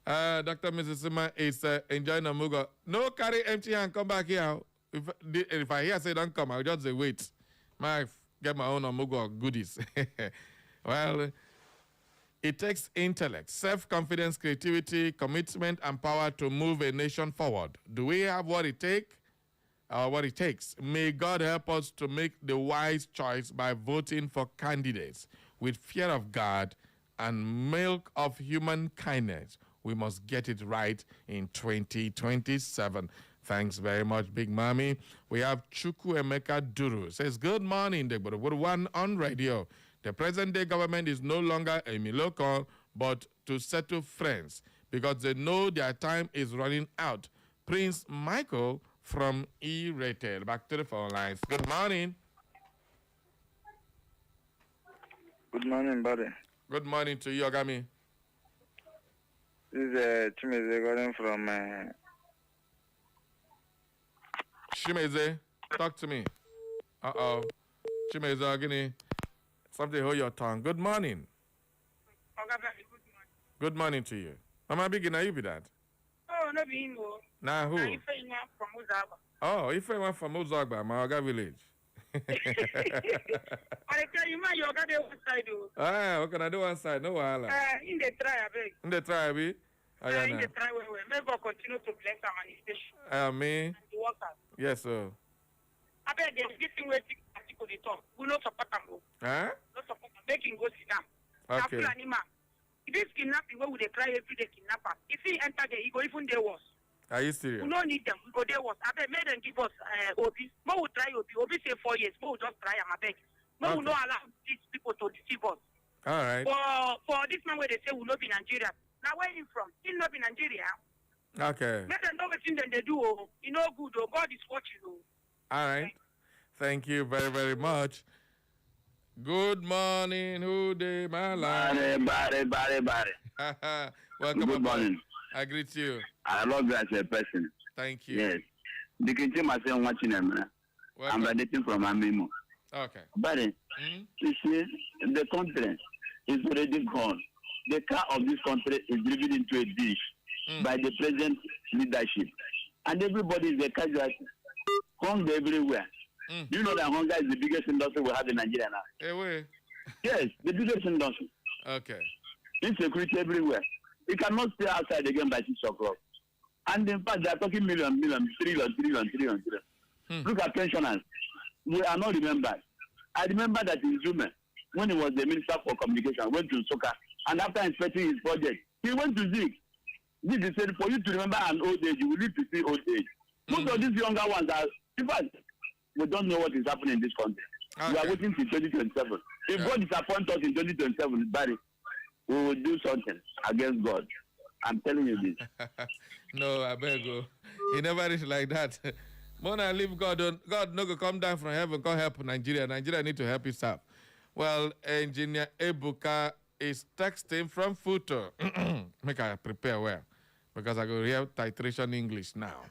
Dr. Mrs. Ma is enjoying Omugo. No carry empty hand, come back here. If I hear say don't come, I'll just say wait. Get my own Omugo goodies. Well, it takes intellect, self-confidence, creativity, commitment, and power to move a nation forward. Do we have what it takes? What it takes? May God help us to make the wise choice by voting for candidates with fear of God and milk of human kindness. We must get it right in 2027. Thanks very much, Big Mommy. We have Chukwu Emeka Duru. Says, good morning, Degboro. We're one on radio. The present-day government is no longer a milocon, but to settle friends because they know their time is running out. Prince Michael from E-Retail. Back to the phone lines. Good morning. Good morning, buddy. Good morning to you, Ogami. This is Chimeze calling from... Chimeze, talk to me. Uh-oh. Chimeze, Ogini. Something hold your tongue. Good morning. Good morning to you. Mama Biggie, now you be that? Oh, no be him. Nah, who? Ife from Uzaba. Oh, if I went from Uzagba, Maoga village. I tell you, man, you got the one side. Ah, what can I do one side? No wahala. In the try, I beg. In the try, be? In the try, we may go continue to bless our manifestation. Me? The workers. Yes, sir. I beg them, this thing where people they talk. We not support them. Huh? Not support them. Make him go sit down. Okay. This kidnapping, where would they try every day kidnapper? If he enter there, he go even there worse. Are you serious? We don't need them. We go there worse. I beg, make them give us Obi. More will try Obi. Obi say 4 years. More will just try him. I beg. More will not allow these people to deceive us. All right. For this man where they say will not be Nigeria. Now where he from? He not be Nigeria. Okay. Let them know what thing they do. Oh. You know good. Oh. God is watching. Oh. All right. Thank you very, very much. Good morning, who day, my life. Body. Welcome. Good morning. I greet you. I love you as a person. Thank you. Yes. The kitchen myself watching them. I'm editing from my memo. Okay. But you see, the country is already gone. The car of this country is driven into a dish by the present leadership. And everybody is a casualty. Hunger everywhere. Do you know that hunger is the biggest industry we have in Nigeria now? Hey, wait. Yes, the biggest industry. Okay. Insecurity everywhere. You cannot stay outside again by 6 o'clock. And in fact, they are talking million, trillion. Look at pensioners. We are not remembered. I remember that in Zume, when he was the Minister for Communication, went to Soka, and after inspecting his project, he went to Zig. Zig said, for you to remember an old age, you will live to see old age. Most of these younger ones are, in fact, we don't know what is happening in this country. Okay. We are waiting till 2027. If God disappoints us in 2027, Barry, we will do something against God. I'm telling you this. No, I beg you. He never is like that. When I leave God, God no go come down from heaven, come help Nigeria. Nigeria need to help itself. Well, Engineer Ebuka is texting from Futo. Make I prepare well, because I go real titration English now.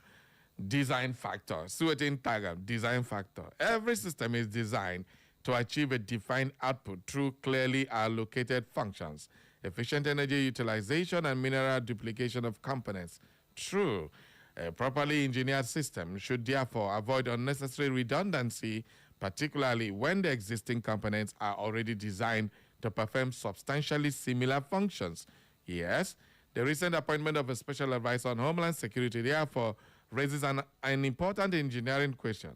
Design factor. Suetin Tiger, design factor. Every system is designed to achieve a defined output through clearly allocated functions, efficient energy utilization, and mineral duplication of components. True. A properly engineered system should therefore avoid unnecessary redundancy, particularly when the existing components are already designed to perform substantially similar functions. Yes, the recent appointment of a special advisor on Homeland Security therefore raises an important engineering question.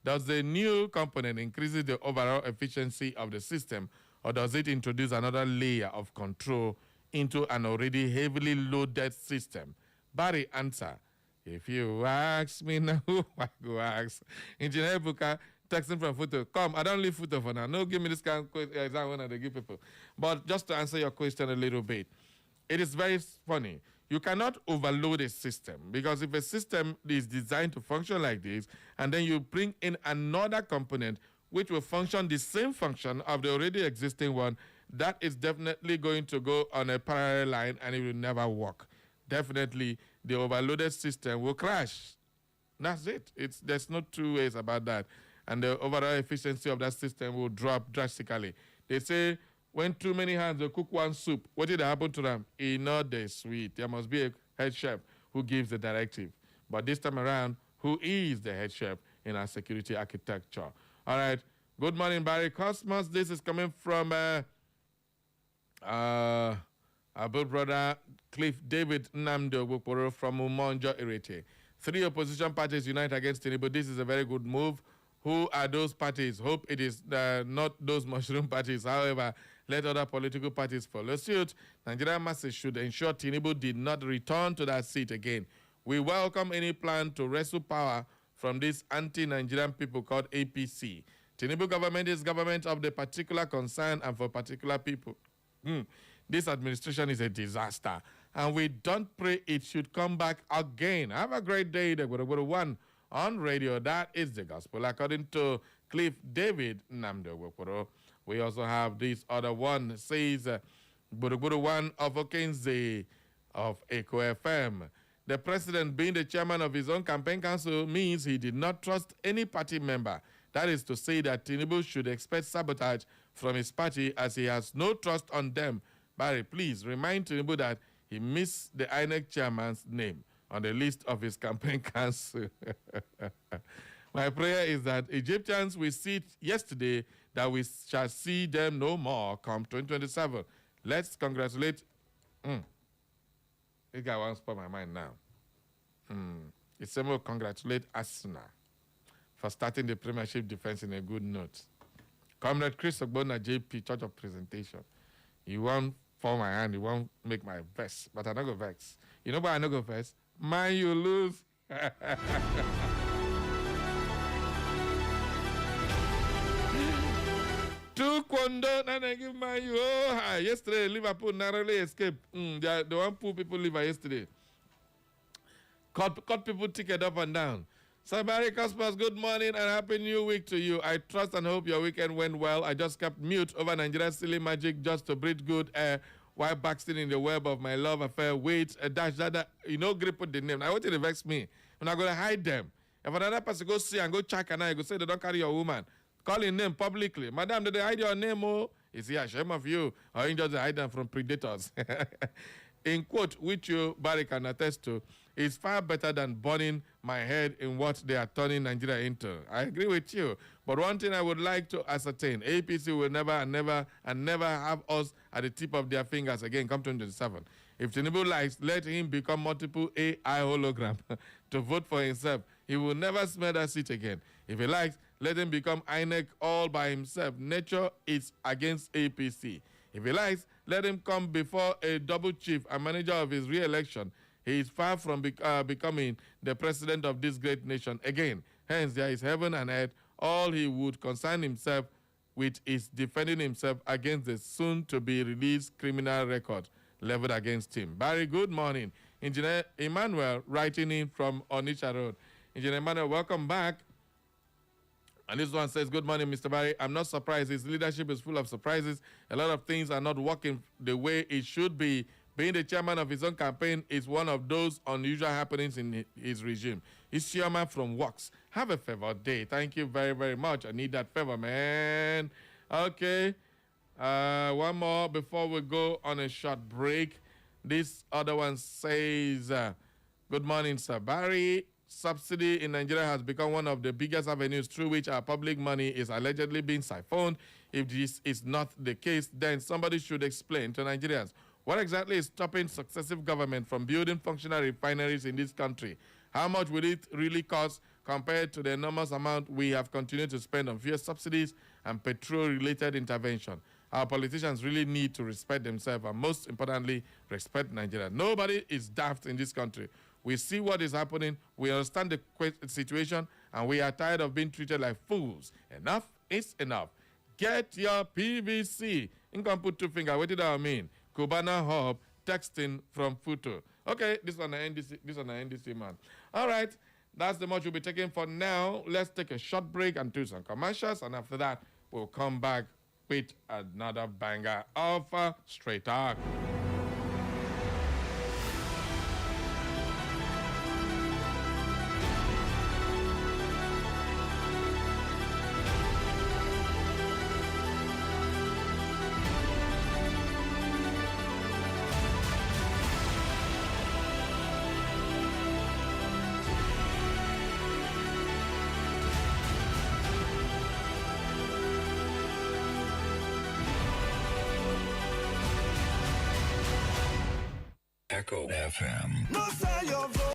Does the new component increase the overall efficiency of the system, or does it introduce another layer of control into an already heavily loaded system? Barry, answer. If you ask me now, I go ask. Engineer Buka, texting from Futo. Come, I don't leave Futo for now. No, give me this kind of exam when I give people. But just to answer your question a little bit, it is very funny. You cannot overload a system, because if a system is designed to function like this, and then you bring in another component which will function the same function of the already existing one, that is definitely going to go on a parallel line and it will never work. Definitely, the overloaded system will crash. That's it. There's no two ways about that. And the overall efficiency of that system will drop drastically. They say when too many hands will cook one soup, what did happen to them? It's not the sweet. There must be a head chef who gives the directive. But this time around, who is the head chef in our security architecture? All right. Good morning, Barry Cosmos. This is coming from our good brother Cliff David Nnamdi Ogbokporo from Umonjo Irete. 3 opposition parties unite against Tinubu. This is a very good move. Who are those parties? Hope it is not those mushroom parties. However, let other political parties follow suit. Nigerian masses should ensure Tinubu did not return to that seat again. We welcome any plan to wrestle power from this anti-Nigerian people called APC. Tinubu government is government of the particular concern and for particular people. This administration is a disaster, and we don't pray it should come back again. Have a great day. The one on radio. That is the gospel, according to Cliff David Nnamdi Ogbokporo. We also have this other one. It says, one of Okenze of Echo FM. The president being the chairman of his own campaign council means he did not trust any party member. That is to say that Tinubu should expect sabotage from his party as he has no trust on them. Barry, please remind Tinubu that he missed the INEC chairman's name on the list of his campaign council. My prayer is that Egyptians we see yesterday, that we shall see them no more come 2027. Let's congratulate. This guy wants to spoil my mind now. It's to congratulate Arsenal for starting the Premiership defense in a good note. Comrade Chris Ogbonna, JP, Church of Presentation. You won't fall my hand, you won't make my vex, but I don't go vex. You know why I don't go vex? Man, you lose. Two Kwando, and I give man you. Oh, yesterday, Liverpool narrowly escaped. The one poor people live yesterday. Cut people ticket up and down. So, Barry Cosmos, good morning and happy new week to you. I trust and hope your weekend went well. I just kept mute over Nigeria's silly magic just to breathe good air while basking in the web of my love affair. Wait, grip with the name. I want you to vex me. I'm not going to hide them. If another person go see and go check and I go say they don't carry your woman, call your name publicly. Madam, did they hide your name? Oh, is he ashamed of you? Or you just hide them from predators? In quote, which you, Barry, can attest to, is far better than burning my head in what they are turning Nigeria into. I agree with you. But one thing I would like to ascertain, APC will never have us at the tip of their fingers again come 2027. If Tinubu likes, let him become multiple AI hologram to vote for himself. He will never smell that seat again. If he likes, let him become INEC all by himself. Nature is against APC. If he likes, let him come before a double chief and manager of his re-election. He is far from becoming the president of this great nation again. Hence, there is heaven and earth. All he would concern himself with is defending himself against the soon-to-be-released criminal record leveled against him. Barry, good morning. Engineer Emmanuel writing in from Onitsha Road. Engineer Emmanuel, welcome back. And this one says, good morning, Mr. Barry. I'm not surprised. His leadership is full of surprises. A lot of things are not working the way it should be. Being the chairman of his own campaign is one of those unusual happenings in his regime. He's chairman from Works. Have a favor day. Thank you very, very much. I need that favor, man. Okay. One more before we go on a short break. This other one says, good morning, Sir Barry. Subsidy in Nigeria has become one of the biggest avenues through which our public money is allegedly being siphoned. If this is not the case, then somebody should explain to Nigerians what exactly is stopping successive government from building functional refineries in this country. How much will it really cost compared to the enormous amount we have continued to spend on fuel subsidies and petrol-related intervention? Our politicians really need to respect themselves and, most importantly, respect Nigeria. Nobody is daft in this country. We see what is happening, we understand the situation, and we are tired of being treated like fools. Enough is enough. Get your PVC. You can put two fingers. What did I mean? Cubana Hub texting from Futo. Okay, this one an NDC man. All right, that's the much we'll be taking for now. Let's take a short break and do some commercials, and after that, we'll come back with another banger of Straight Talk. Echo FM. No sell your vote.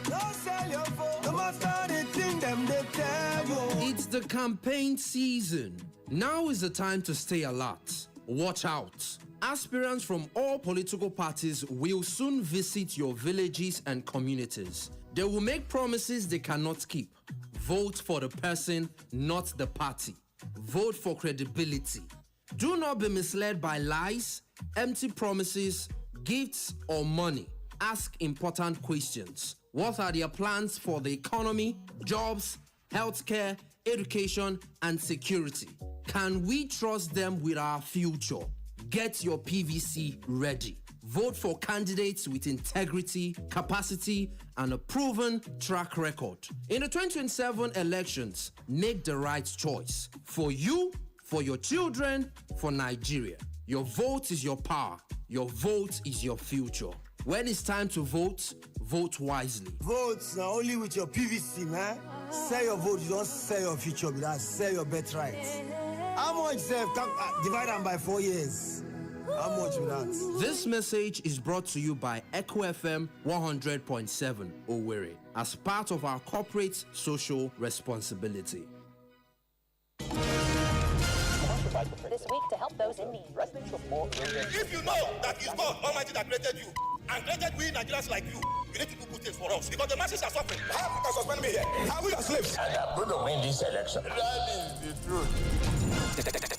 No sell your vote. No matter the thing them they tell you. It's the campaign season. Now is the time to stay alert. Watch out. Aspirants from all political parties will soon visit your villages and communities. They will make promises they cannot keep. Vote for the person, not the party. Vote for credibility. Do not be misled by lies, empty promises, gifts, or money. Ask important questions. What are their plans for the economy, jobs, healthcare, education, and security? Can we trust them with our future? Get your PVC ready. Vote for candidates with integrity, capacity, and a proven track record. In the 2027 elections, make the right choice. For you, for your children, for Nigeria. Your vote is your power. Your vote is your future. When it's time to vote, vote wisely. Vote now only with your PVC, man. Sell your vote, you don't sell your future, but that sell your birthright. How much divide them by 4 years? How much with that? This message is brought to you by Echo FM 100.7 Owerri as part of our corporate social responsibility. This week to help those in need. If you know that it's God Almighty that created you and created we Nigerians like you need to do good things for us because the masses are suffering. How you can suspend me here? Are we your slaves? And I'm going to win this election. That is the truth.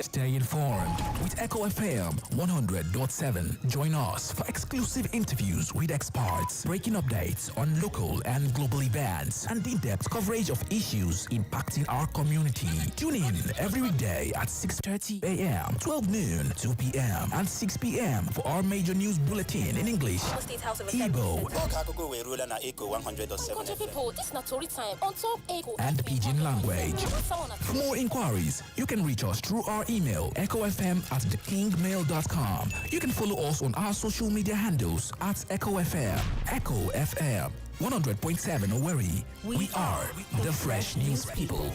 Stay informed with Echo FM 100.7. Join us for exclusive interviews with experts, breaking updates on local and global events, and in-depth coverage of issues impacting our community. Tune in every weekday at 6:30 a.m., 12 noon, 2 p.m., and 6 p.m. for our major news bulletin in English, Igbo, Country people, this not story time. On top Echo and Pidgin language. For more inquiries, you can reach us through our email, echofm@thekingmail.com. You can follow us on our social media handles at Echo FM. Echo FM 100.7 Owerri. We are the Fresh News People.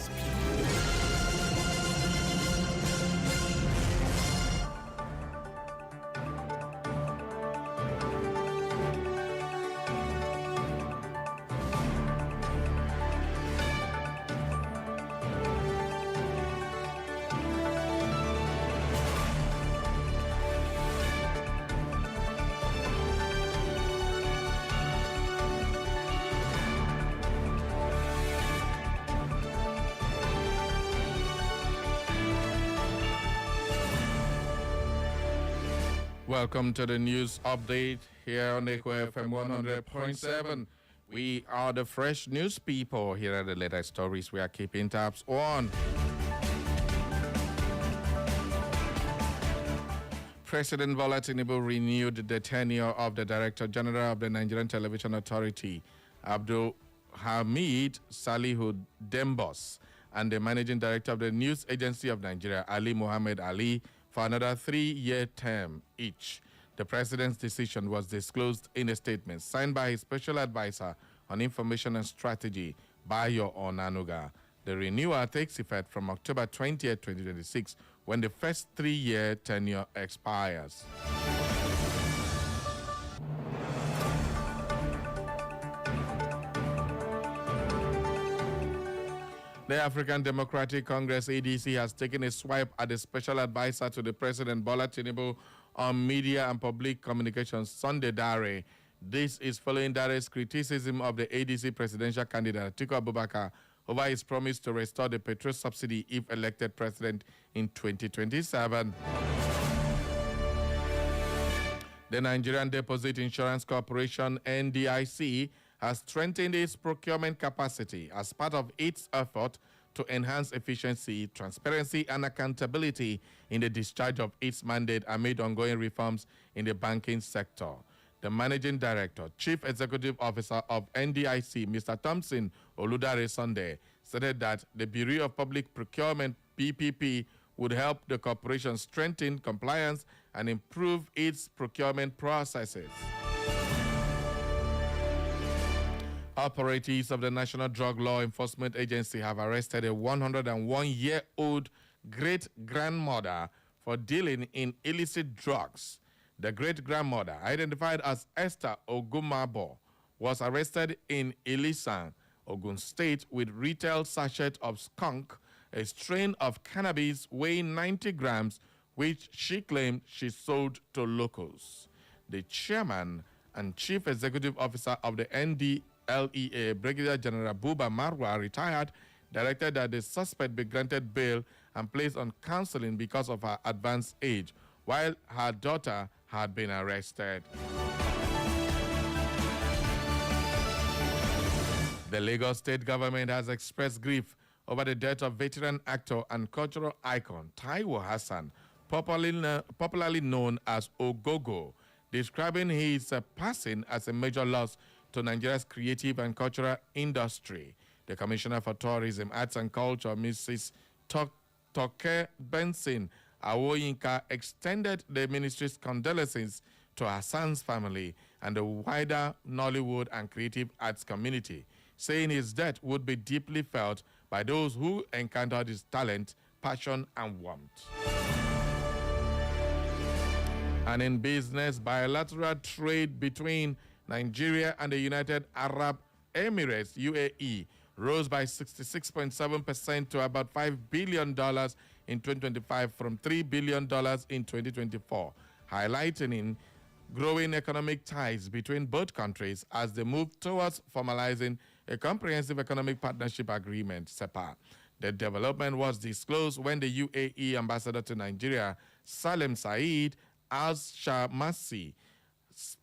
Welcome to the news update here on Echo FM 100.7. We are the Fresh News People. Here are the latest stories we are keeping tabs on. President Bola Tinubu renewed the tenure of the Director General of the Nigerian Television Authority, Abdul Hamid Salihud Dembos, and the Managing Director of the News Agency of Nigeria, Ali Mohammed Ali, for another 3-year term each. The president's decision was disclosed in a statement signed by his special advisor on information and strategy, Bayo Onanuga. The renewal takes effect from October 20th, 2026, when the first 3-year tenure expires. The African Democratic Congress, ADC, has taken a swipe at the special advisor to the President Bola Tinubu on media and public communications, Sunday Dare. This is following Dare's criticism of the ADC presidential candidate, Atiku Abubakar, over his promise to restore the petrol subsidy if elected president in 2027. The Nigerian Deposit Insurance Corporation, NDIC, has strengthened its procurement capacity as part of its effort to enhance efficiency, transparency, and accountability in the discharge of its mandate amid ongoing reforms in the banking sector. The Managing Director, Chief Executive Officer of NDIC, Mr. Thompson Oludare Sunday, stated that the Bureau of Public Procurement, BPP, would help the corporation strengthen compliance and improve its procurement processes. Operatives of the National Drug Law Enforcement Agency have arrested a 101-year-old great-grandmother for dealing in illicit drugs. The great-grandmother, identified as Esther Ogumabo, was arrested in Ilisan, Ogun State, with retail sachet of skunk, a strain of cannabis weighing 90 grams, which she claimed she sold to locals. The chairman and chief executive officer of the NDLEA, Brigadier General Buba Marwa, retired, directed that the suspect be granted bail and placed on counseling because of her advanced age, while her daughter had been arrested. The Lagos state government has expressed grief over the death of veteran actor and cultural icon Taiwo Hassan, popularly known as Ogogo, describing his passing as a major loss to Nigeria's creative and cultural industry. The Commissioner for Tourism, Arts and Culture, Mrs. Toke Benson Awoyinka, extended the ministry's condolences to Hassan's family and the wider Nollywood and creative arts community, saying his death would be deeply felt by those who encountered his talent, passion, and warmth. And in business, bilateral trade between Nigeria and the United Arab Emirates, UAE, rose by 66.7% to about $5 billion in 2025 from $3 billion in 2024, highlighting growing economic ties between both countries as they move towards formalizing a comprehensive economic partnership agreement, CEPA. The development was disclosed when the UAE ambassador to Nigeria, Salem Said Al-Shamasi,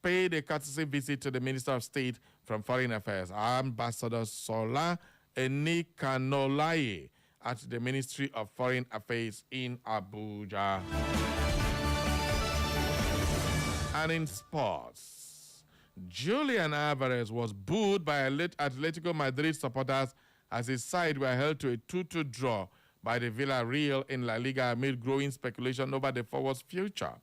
paid a courtesy visit to the Minister of State from Foreign Affairs, Ambassador Sola Enikanolaye, at the Ministry of Foreign Affairs in Abuja. And in sports, Julian Alvarez was booed by Atletico Madrid supporters as his side were held to a 2-2 draw by the Villarreal in La Liga amid growing speculation over the forward's future.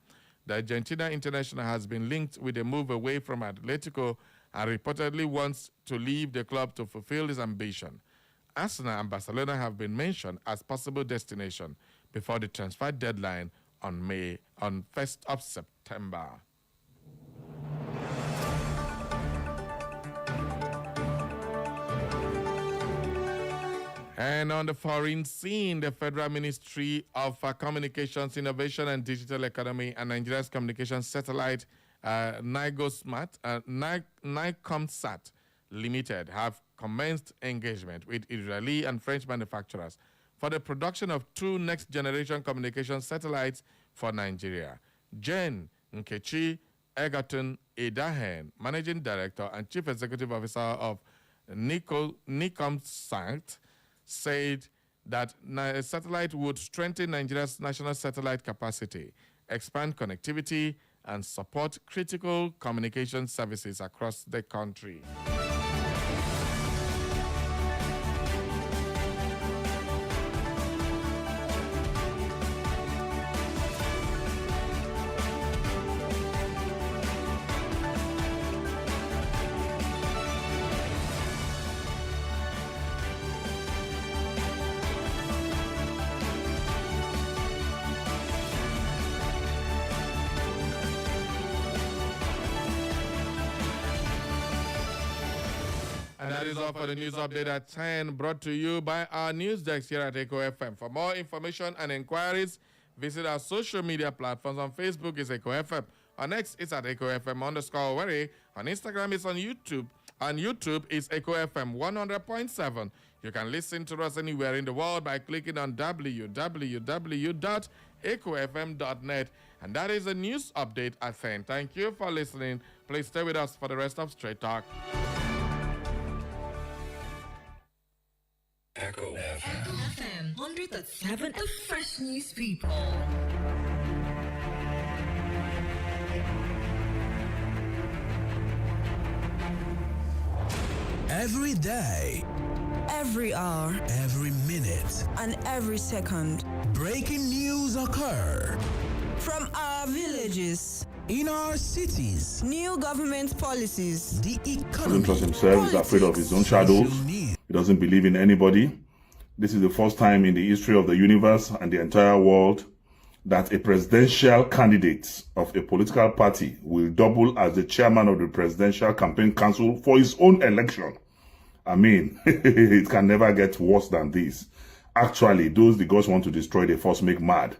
The Argentina international has been linked with a move away from Atletico and reportedly wants to leave the club to fulfill his ambition. Arsenal and Barcelona have been mentioned as possible destination before the transfer deadline on 1st of September. And on the foreign scene, the Federal Ministry of Communications, Innovation and Digital Economy and Nigeria's communications satellite, Nicomsat Limited, have commenced engagement with Israeli and French manufacturers for the production of 2 next-generation communication satellites for Nigeria. Jen Nkechi Egerton Edahen, Managing Director and Chief Executive Officer of Nicomsat, said that a satellite would strengthen Nigeria's national satellite capacity, expand connectivity, and support critical communication services across the country. And that is all for the news update at 10, brought to you by our news desk here at Echo FM. For more information and inquiries, visit our social media platforms. On Facebook is Echo FM. On X is at Echo FM_Were. On Instagram is on YouTube. On YouTube is Echo FM 100.7. You can listen to us anywhere in the world by clicking on www.echofm.net. And that is a news update at 10. Thank you for listening. Please stay with us for the rest of Straight Talk. Echo FM 100.7, the fresh news people. Every day, every hour, every minute, and every second, breaking news occur from our villages, in our cities, new government policies, the He economy. doesn't trust himself, he's afraid of his own shadows, he doesn't believe in anybody. This is the first time in the history of the universe and the entire world that a presidential candidate of a political party will double as the chairman of the Presidential Campaign Council for his own election. I mean, it can never get worse than this. Actually, those the gods want to destroy, they first make mad.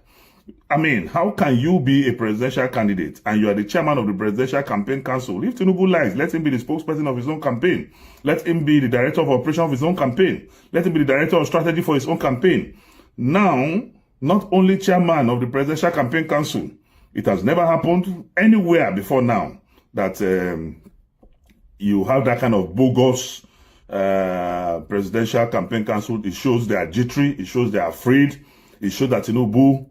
I mean, how can you be a presidential candidate and you are the chairman of the Presidential Campaign Council? If Tinubu lies, let him be the spokesperson of his own campaign. Let him be the director of operation of his own campaign. Let him be the director of strategy for his own campaign. Now, not only chairman of the Presidential Campaign Council, it has never happened anywhere before now that you have that kind of bogus Presidential Campaign Council. It shows they are jittery. It shows they are afraid. It shows that Tinubu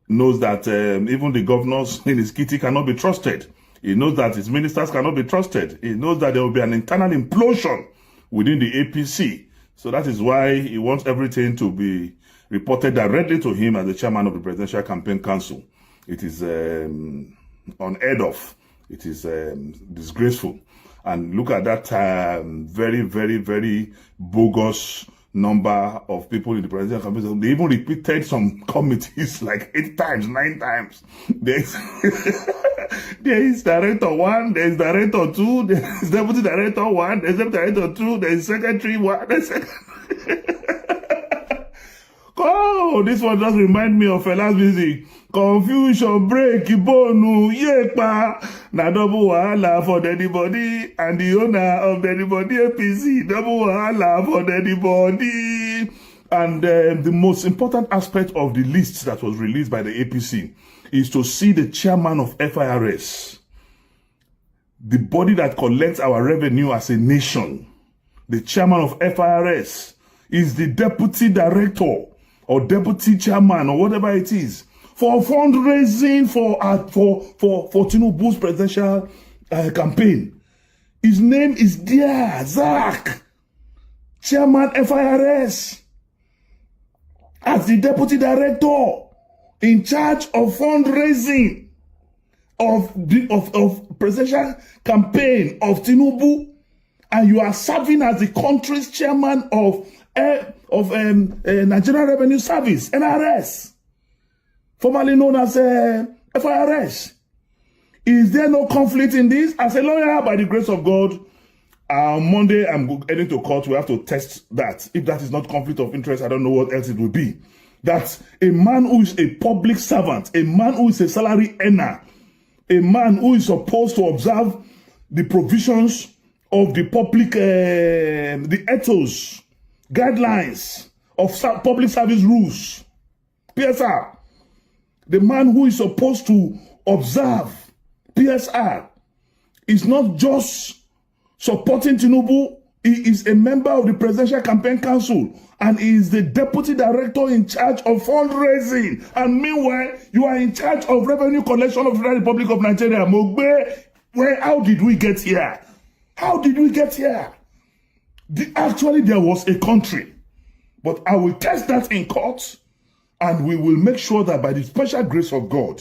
knows that even the governors in his kitty cannot be trusted. He knows that his ministers cannot be trusted. He knows that there will be an internal implosion within the APC. So that is why he wants everything to be reported directly to him as the chairman of the Presidential Campaign Council. It is unheard of. It is disgraceful. And look at that very, very, very bogus number of people in the Presidential Campaign. They even repeated some committees like 8 times, 9 times. There is director 1, there is director 2, there is deputy director 1, there is deputy director 2, there is secretary 1, there is secretary. Oh, this one just remind me of Fela's music. Confusion, break, bonu, yepa. Na double wahala for anybody, and the owner of anybody APC, double wahala for anybody. And the most important aspect of the list that was released by the APC is to see the chairman of FIRS, the body that collects our revenue as a nation. The chairman of FIRS is the deputy director or deputy chairman or whatever it is for fundraising for Tinubu's presidential campaign. His name is there, Zach, chairman FIRS, as the deputy director in charge of fundraising of presidential campaign of Tinubu, and you are serving as the country's chairman of Nigerian Revenue Service, NRS, formerly known as FIRS. Is there no conflict in this? As a lawyer, by the grace of God, on Monday I'm heading to court. We have to test that. If that is not conflict of interest, I don't know what else it will be. That a man who is a public servant, a man who is a salary earner, a man who is supposed to observe the provisions of the public, the ethos, guidelines of public service rules, PSR, the man who is supposed to observe PSR is not just supporting Tinubu. He is a member of the Presidential Campaign Council and he is the deputy director in charge of fundraising. And meanwhile, you are in charge of revenue collection of the Federal Republic of Nigeria. Mogbe, how did we get here? How did we get here? Actually, there was a country. But I will test that in court and we will make sure that by the special grace of God,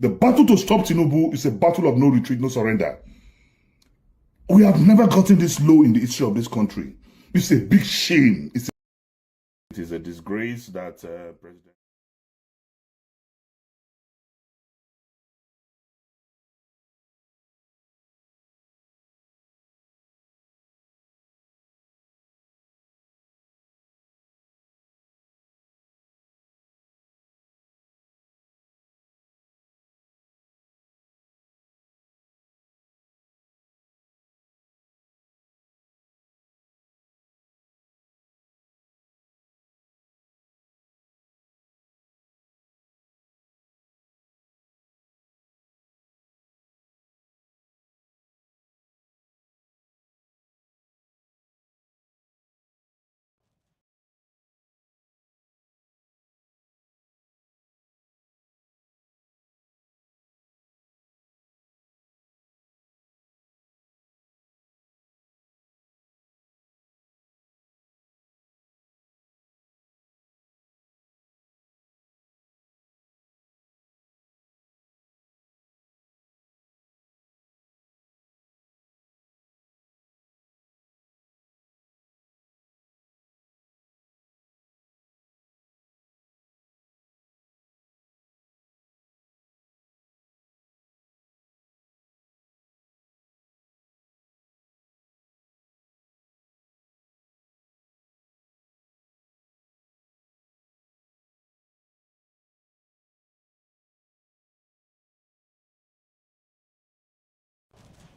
the battle to stop Tinubu is a battle of no retreat, no surrender. We have never gotten this low in the history of this country. It's a big shame. It is a disgrace that President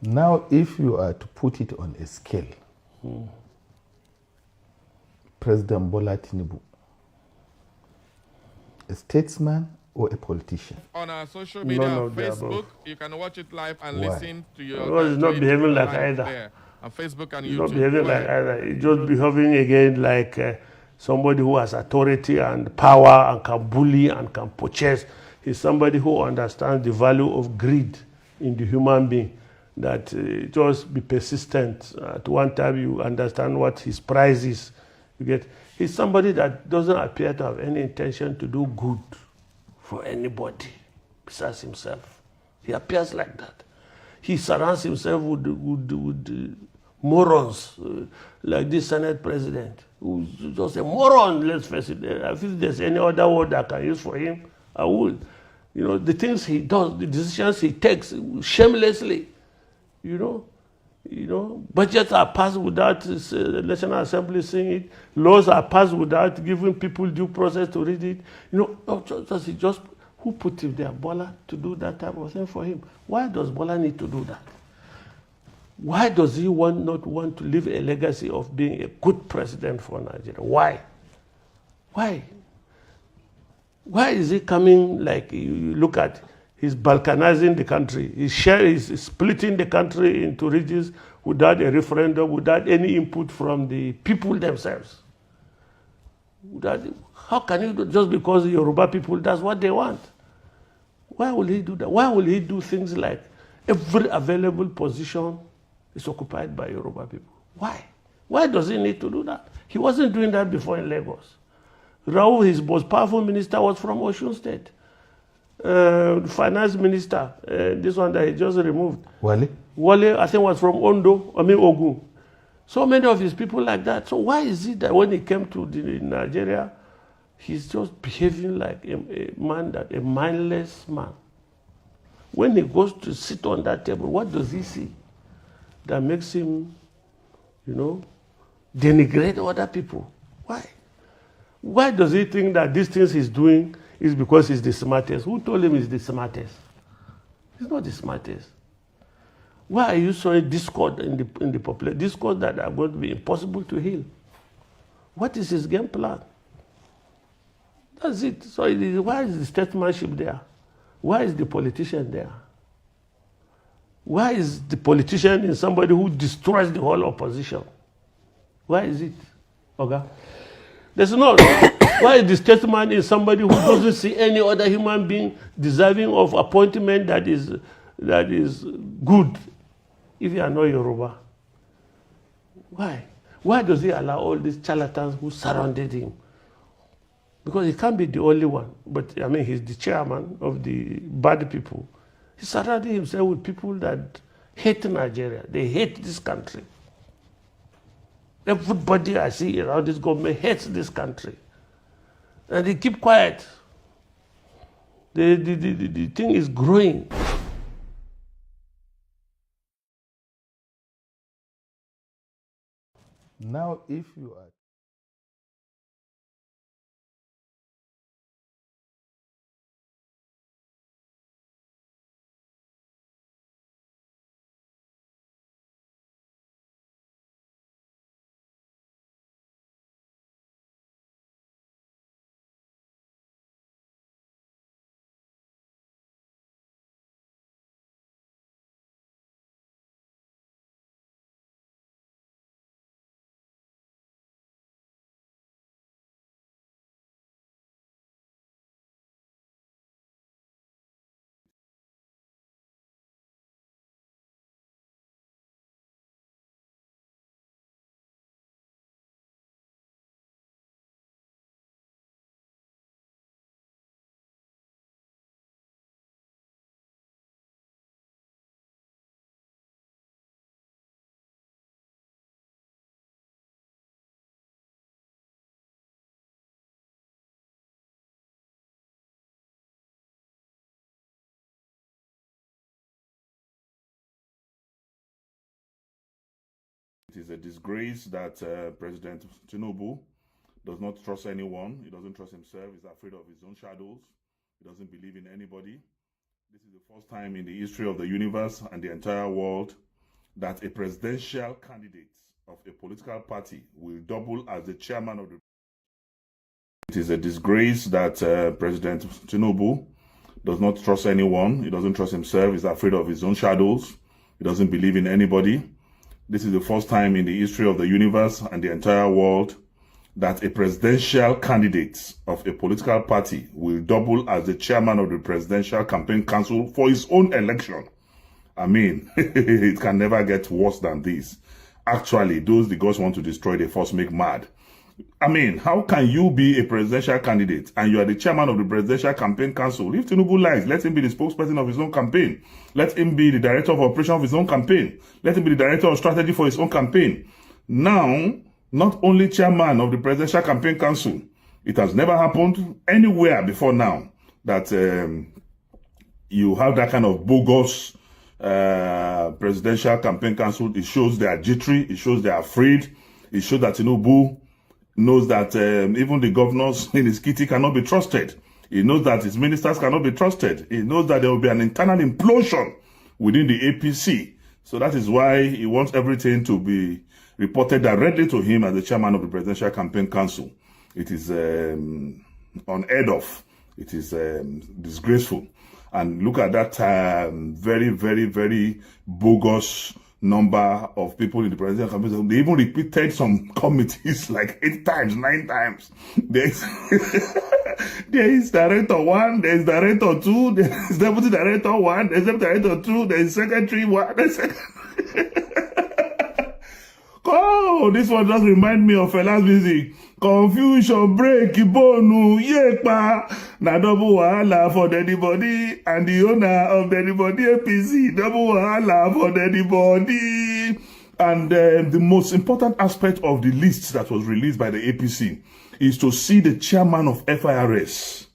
Now, if you are to put it on a scale, President Bola Tinubu, a statesman or a politician? On our social media, None on of the Facebook, above. you can watch it live and Why? listen to your. Because he's not behaving like live either. there on Facebook and He's YouTube. not behaving Go like ahead. either. He's just behaving again like somebody who has authority and power and can bully and can purchase. He's somebody who understands the value of greed in the human being. That just be persistent. At one time you understand what his price is. You get. He's somebody that doesn't appear to have any intention to do good for anybody besides himself. He appears like that. He surrounds himself with morons like this Senate president, who's just a moron, let's face it. If there's any other word I can use for him, I would. You know, the things he does, the decisions he takes shamelessly, you know, budgets are passed without the National Assembly seeing it. Laws are passed without giving people due process to read it. You know, just who put him there? Bola to do that type of thing for him. Why does Bola need to do that? Why does he not want to leave a legacy of being a good president for Nigeria? Why? Why? Why is he coming like you look at? He's balkanizing the country. He's splitting the country into regions without a referendum, without any input from the people themselves. How can you do just because the Yoruba people, that's what they want? Why will he do that? Why will he do things like every available position is occupied by Yoruba people? Why? Why does he need to do that? He wasn't doing that before in Lagos. Raul, his most powerful minister, was from Osun State. Finance minister, this one that he just removed. Wale, I think was from Ogun. So many of his people like that. So why is it that when he came to Nigeria, he's just behaving like a mindless man? When he goes to sit on that table, what does he see that makes him, denigrate other people? Why? Why does he think that these things he's doing is because he's the smartest? Who told him he's the smartest? He's not the smartest. Why are you sowing discord in the population? Discord that are going to be impossible to heal. What is his game plan? That's it. So why is the statesmanship there? Why is the politician there? Why is the politician in somebody who destroys the whole opposition? Why is it? Okay. There's no. Why is the statesman in somebody who doesn't see any other human being deserving of appointment that is good if you are not Yoruba? Why? Why does he allow all these charlatans who surrounded him? Because he can't be the only one. But I mean, he's the chairman of the bad people. He surrounded himself with people that hate Nigeria. They hate this country. Everybody I see around this government hates this country. And they keep quiet. The thing is growing. Now, if you are It is a disgrace that President Tinubu does not trust anyone. He doesn't trust himself. He's afraid of his own shadows. He doesn't believe in anybody. This is the first time in the history of the universe and the entire world that a presidential candidate of a political party will double as the chairman of the... It is a disgrace that President Tinubu does not trust anyone. He doesn't trust himself. He's afraid of his own shadows. He doesn't believe in anybody. This is the first time in the history of the universe and the entire world that a presidential candidate of a political party will double as the chairman of the Presidential Campaign Council for his own election. I mean, it can never get worse than this. Actually, those the gods want to destroy, they first make mad. I mean, how can you be a presidential candidate and you are the chairman of the Presidential Campaign Council? If Tinubu lies, let him be the spokesperson of his own campaign. Let him be the director of operation of his own campaign. Let him be the director of strategy for his own campaign. Now, not only chairman of the Presidential Campaign Council, it has never happened anywhere before now that you have that kind of bogus Presidential Campaign Council. It shows they are jittery. It shows they are afraid. It shows that Tinubu knows that even the governors in his kitty cannot be trusted. He knows that his ministers cannot be trusted. He knows that there will be an internal implosion within the APC. So that is why he wants everything to be reported directly to him as the chairman of the Presidential Campaign Council. It is unheard of. It is disgraceful. And look at that very, very, very bogus number of people in the presidential campaign. They even repeated some committees like 8 times, 9 times. There is director 1, there is director 2, there is deputy director 1, there is deputy director 2, there is secretary 1, there is secretary. Oh, this one just remind me of Fela's music. Confusion, break, bonu, yepa. Na double wahala for anybody, and the owner of anybody APC, double wahala for anybody. And the most important aspect of the list that was released by the APC is to see the chairman of FIRS,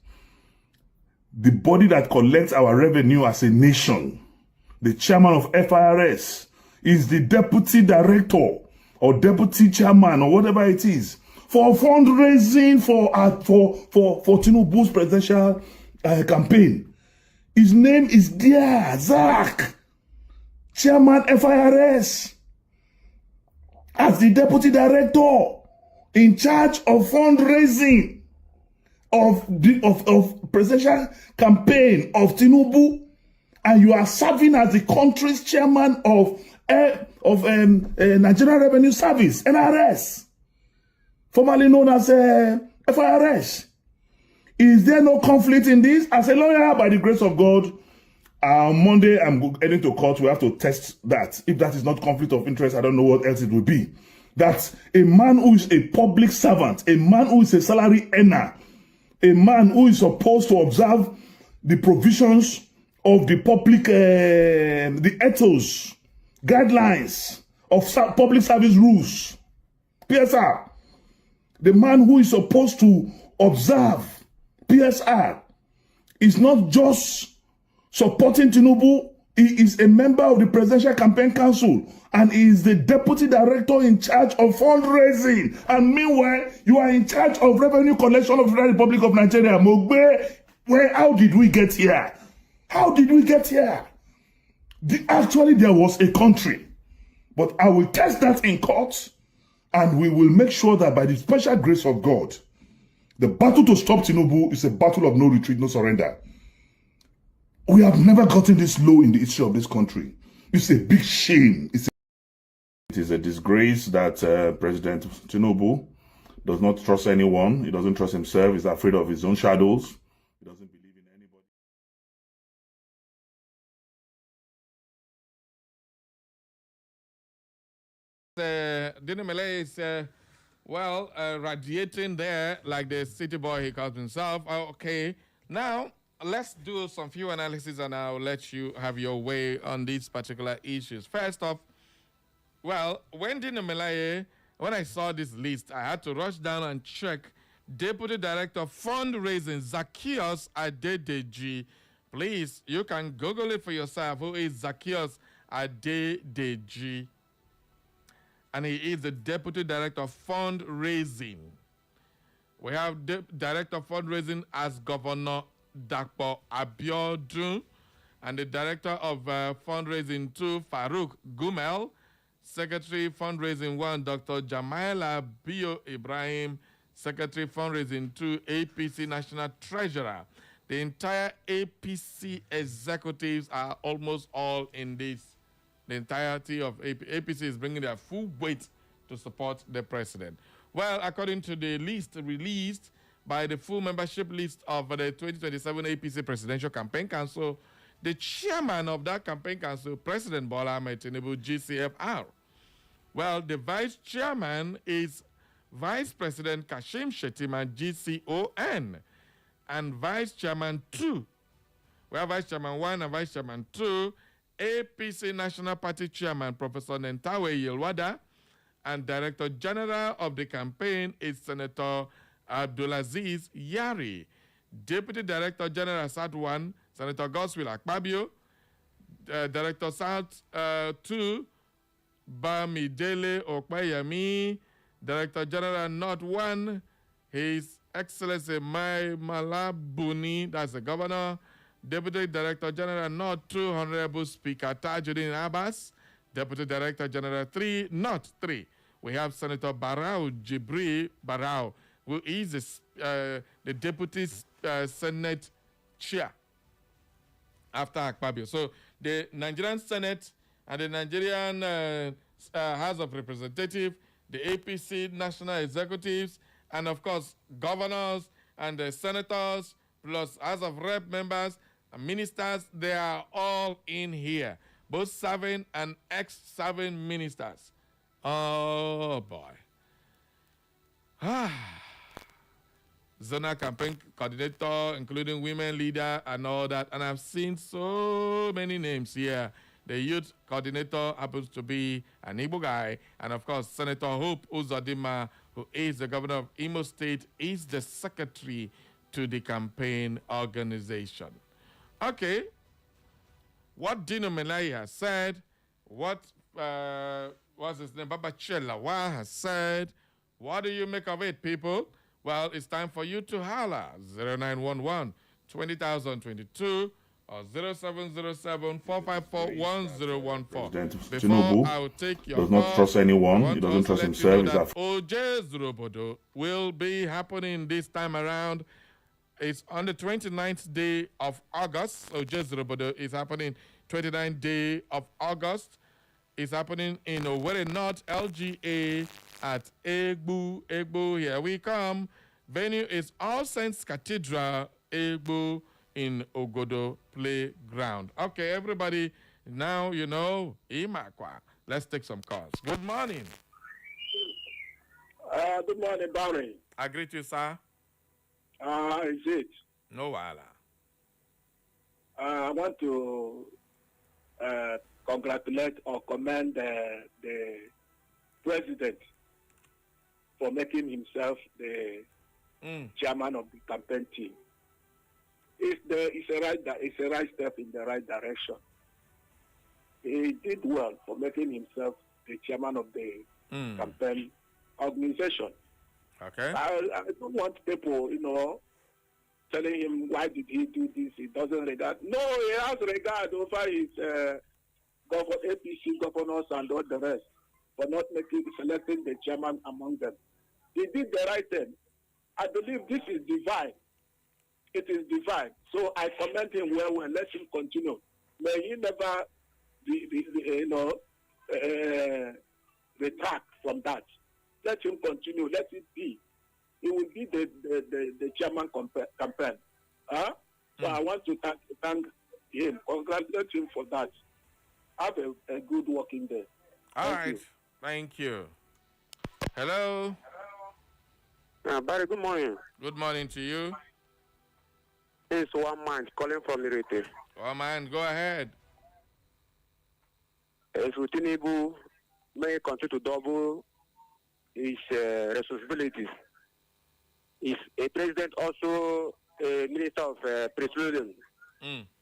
the body that collects our revenue as a nation. The chairman of FIRS is the deputy director or deputy chairman or whatever it is for fundraising for Tinubu's presidential campaign. His name is there, Zach, chairman FIRS, as the deputy director in charge of fundraising of presidential campaign of Tinubu, and you are serving as the country's chairman of Nigerian Revenue Service, NRS, formerly known as FIRS. Is there no conflict in this? As a lawyer, by the grace of God, on Monday, I'm heading to court. We have to test that. If that is not conflict of interest, I don't know what else it will be. That a man who is a public servant, a man who is a salary earner, a man who is supposed to observe the provisions of the public, the ethos, guidelines of public service rules, PSR, the man who is supposed to observe PSR is not just supporting Tinubu. He is a member of the Presidential Campaign Council and he is the deputy director in charge of fundraising. And meanwhile, you are in charge of revenue collection of the Republic of Nigeria. Mogbe, how did we get here? How did we get here? Actually, there was a country. But I will test that in court and we will make sure that by the special grace of God, the battle to stop Tinubu is a battle of no retreat, no surrender. We have never gotten this low in the history of this country. It's a big shame. It is a disgrace that President Tinubu does not trust anyone. He doesn't trust himself. He's afraid of his own shadows. He doesn't believe in anybody. Dinimele is, radiating there like the city boy he calls himself. Okay, now let's do some few analysis and I'll let you have your way on these particular issues. First off, well, when I saw this list, I had to rush down and check Deputy Director Fundraising, Zacchaeus Adedeji. Please, you can Google it for yourself. Who is Zacchaeus Adedeji? And he is the Deputy Director of Fundraising. We have Director of Fundraising as Governor Dapo Abiodun, And the Director of Fundraising 2, Farouk Gumel. Secretary Fundraising 1, Dr. Jamaila Bio Ibrahim. Secretary Fundraising 2, APC National Treasurer. The entire APC executives are almost all in this. The entirety of APC is bringing their full weight to support the president. Well, according to the list released by the full membership list of the 2027 APC Presidential Campaign Council, the chairman of that campaign council, President Bola Ahmed Tinubu, GCFR. Well, the vice chairman is Vice President Kashim Shettima, GCON, and Vice Chairman 2. We have Vice Chairman 1 and Vice Chairman 2, APC National Party Chairman Professor Nentawe Yilwada, and Director General of the campaign is Senator Abdulaziz Yari. Deputy Director General South 1, Senator Goswill Akpabio. Director South 2, Bamidele Okpayami. Director General North 1, His Excellency Mai Malabuni, that's the governor. Deputy Director General North 2, Honorable Speaker Tajuddin Abbas. Deputy Director General 3, North 3. We have Senator Barau Jibri Barau, who is the Deputy Senate Chair after Akpabio. So the Nigerian Senate and the Nigerian House of Representatives, the APC national executives, and of course governors and the senators, plus House of Rep members and ministers, they are all in here, both serving and ex-serving ministers. Oh boy. Zonal campaign coordinator, including women leader and all that. And I've seen so many names here. The youth coordinator happens to be an Igbo guy. And of course, Senator Hope Uzodinma, who is the governor of Imo State, is the secretary to the campaign organization. Okay. What Dino Melai has said, what what's his name, Baba Chelawa has said, what do you make of it, people? Well, it's time for you to holler. 0911 20022 or 0707 454 1014. President Tinubu does not trust anyone. He doesn't trust himself. Oje Zurobodo will be happening this time around. It's on the 29th day of August. Oje Zurobodo is happening 29th day of August. It's happening in Owerri North, LGA at Egbu. Egbu, here we come. Venue is All Saints Cathedral, Egbu, in Ogodo Playground. Okay, everybody, now you know Imakwa. Let's take some calls. Good morning. Good morning, Barry. I greet you, sir. Is it? No wala. I want to congratulate or commend the president for making himself the chairman of the campaign team. It's a right step in the right direction. He did well for making himself the chairman of the campaign organization. Okay. I don't want people, telling him why did he do this. He doesn't regard. No, he has regard over his APC governors and all the rest for not selecting the chairman among them. He did the right thing. I believe this is divine. It is divine. So I commend him well. Let him continue. May he never retract from that. Let him continue. Let it be. He will be the chairman campaign. So I want to thank him. Congratulate him for that. Have a good working day. All right. Thank you. Hello. Barry, good morning. Good morning to you. It's one man calling from Irete. One man, go ahead. It's Tinubu may continue to double his responsibilities. Is a president also a minister of petroleum.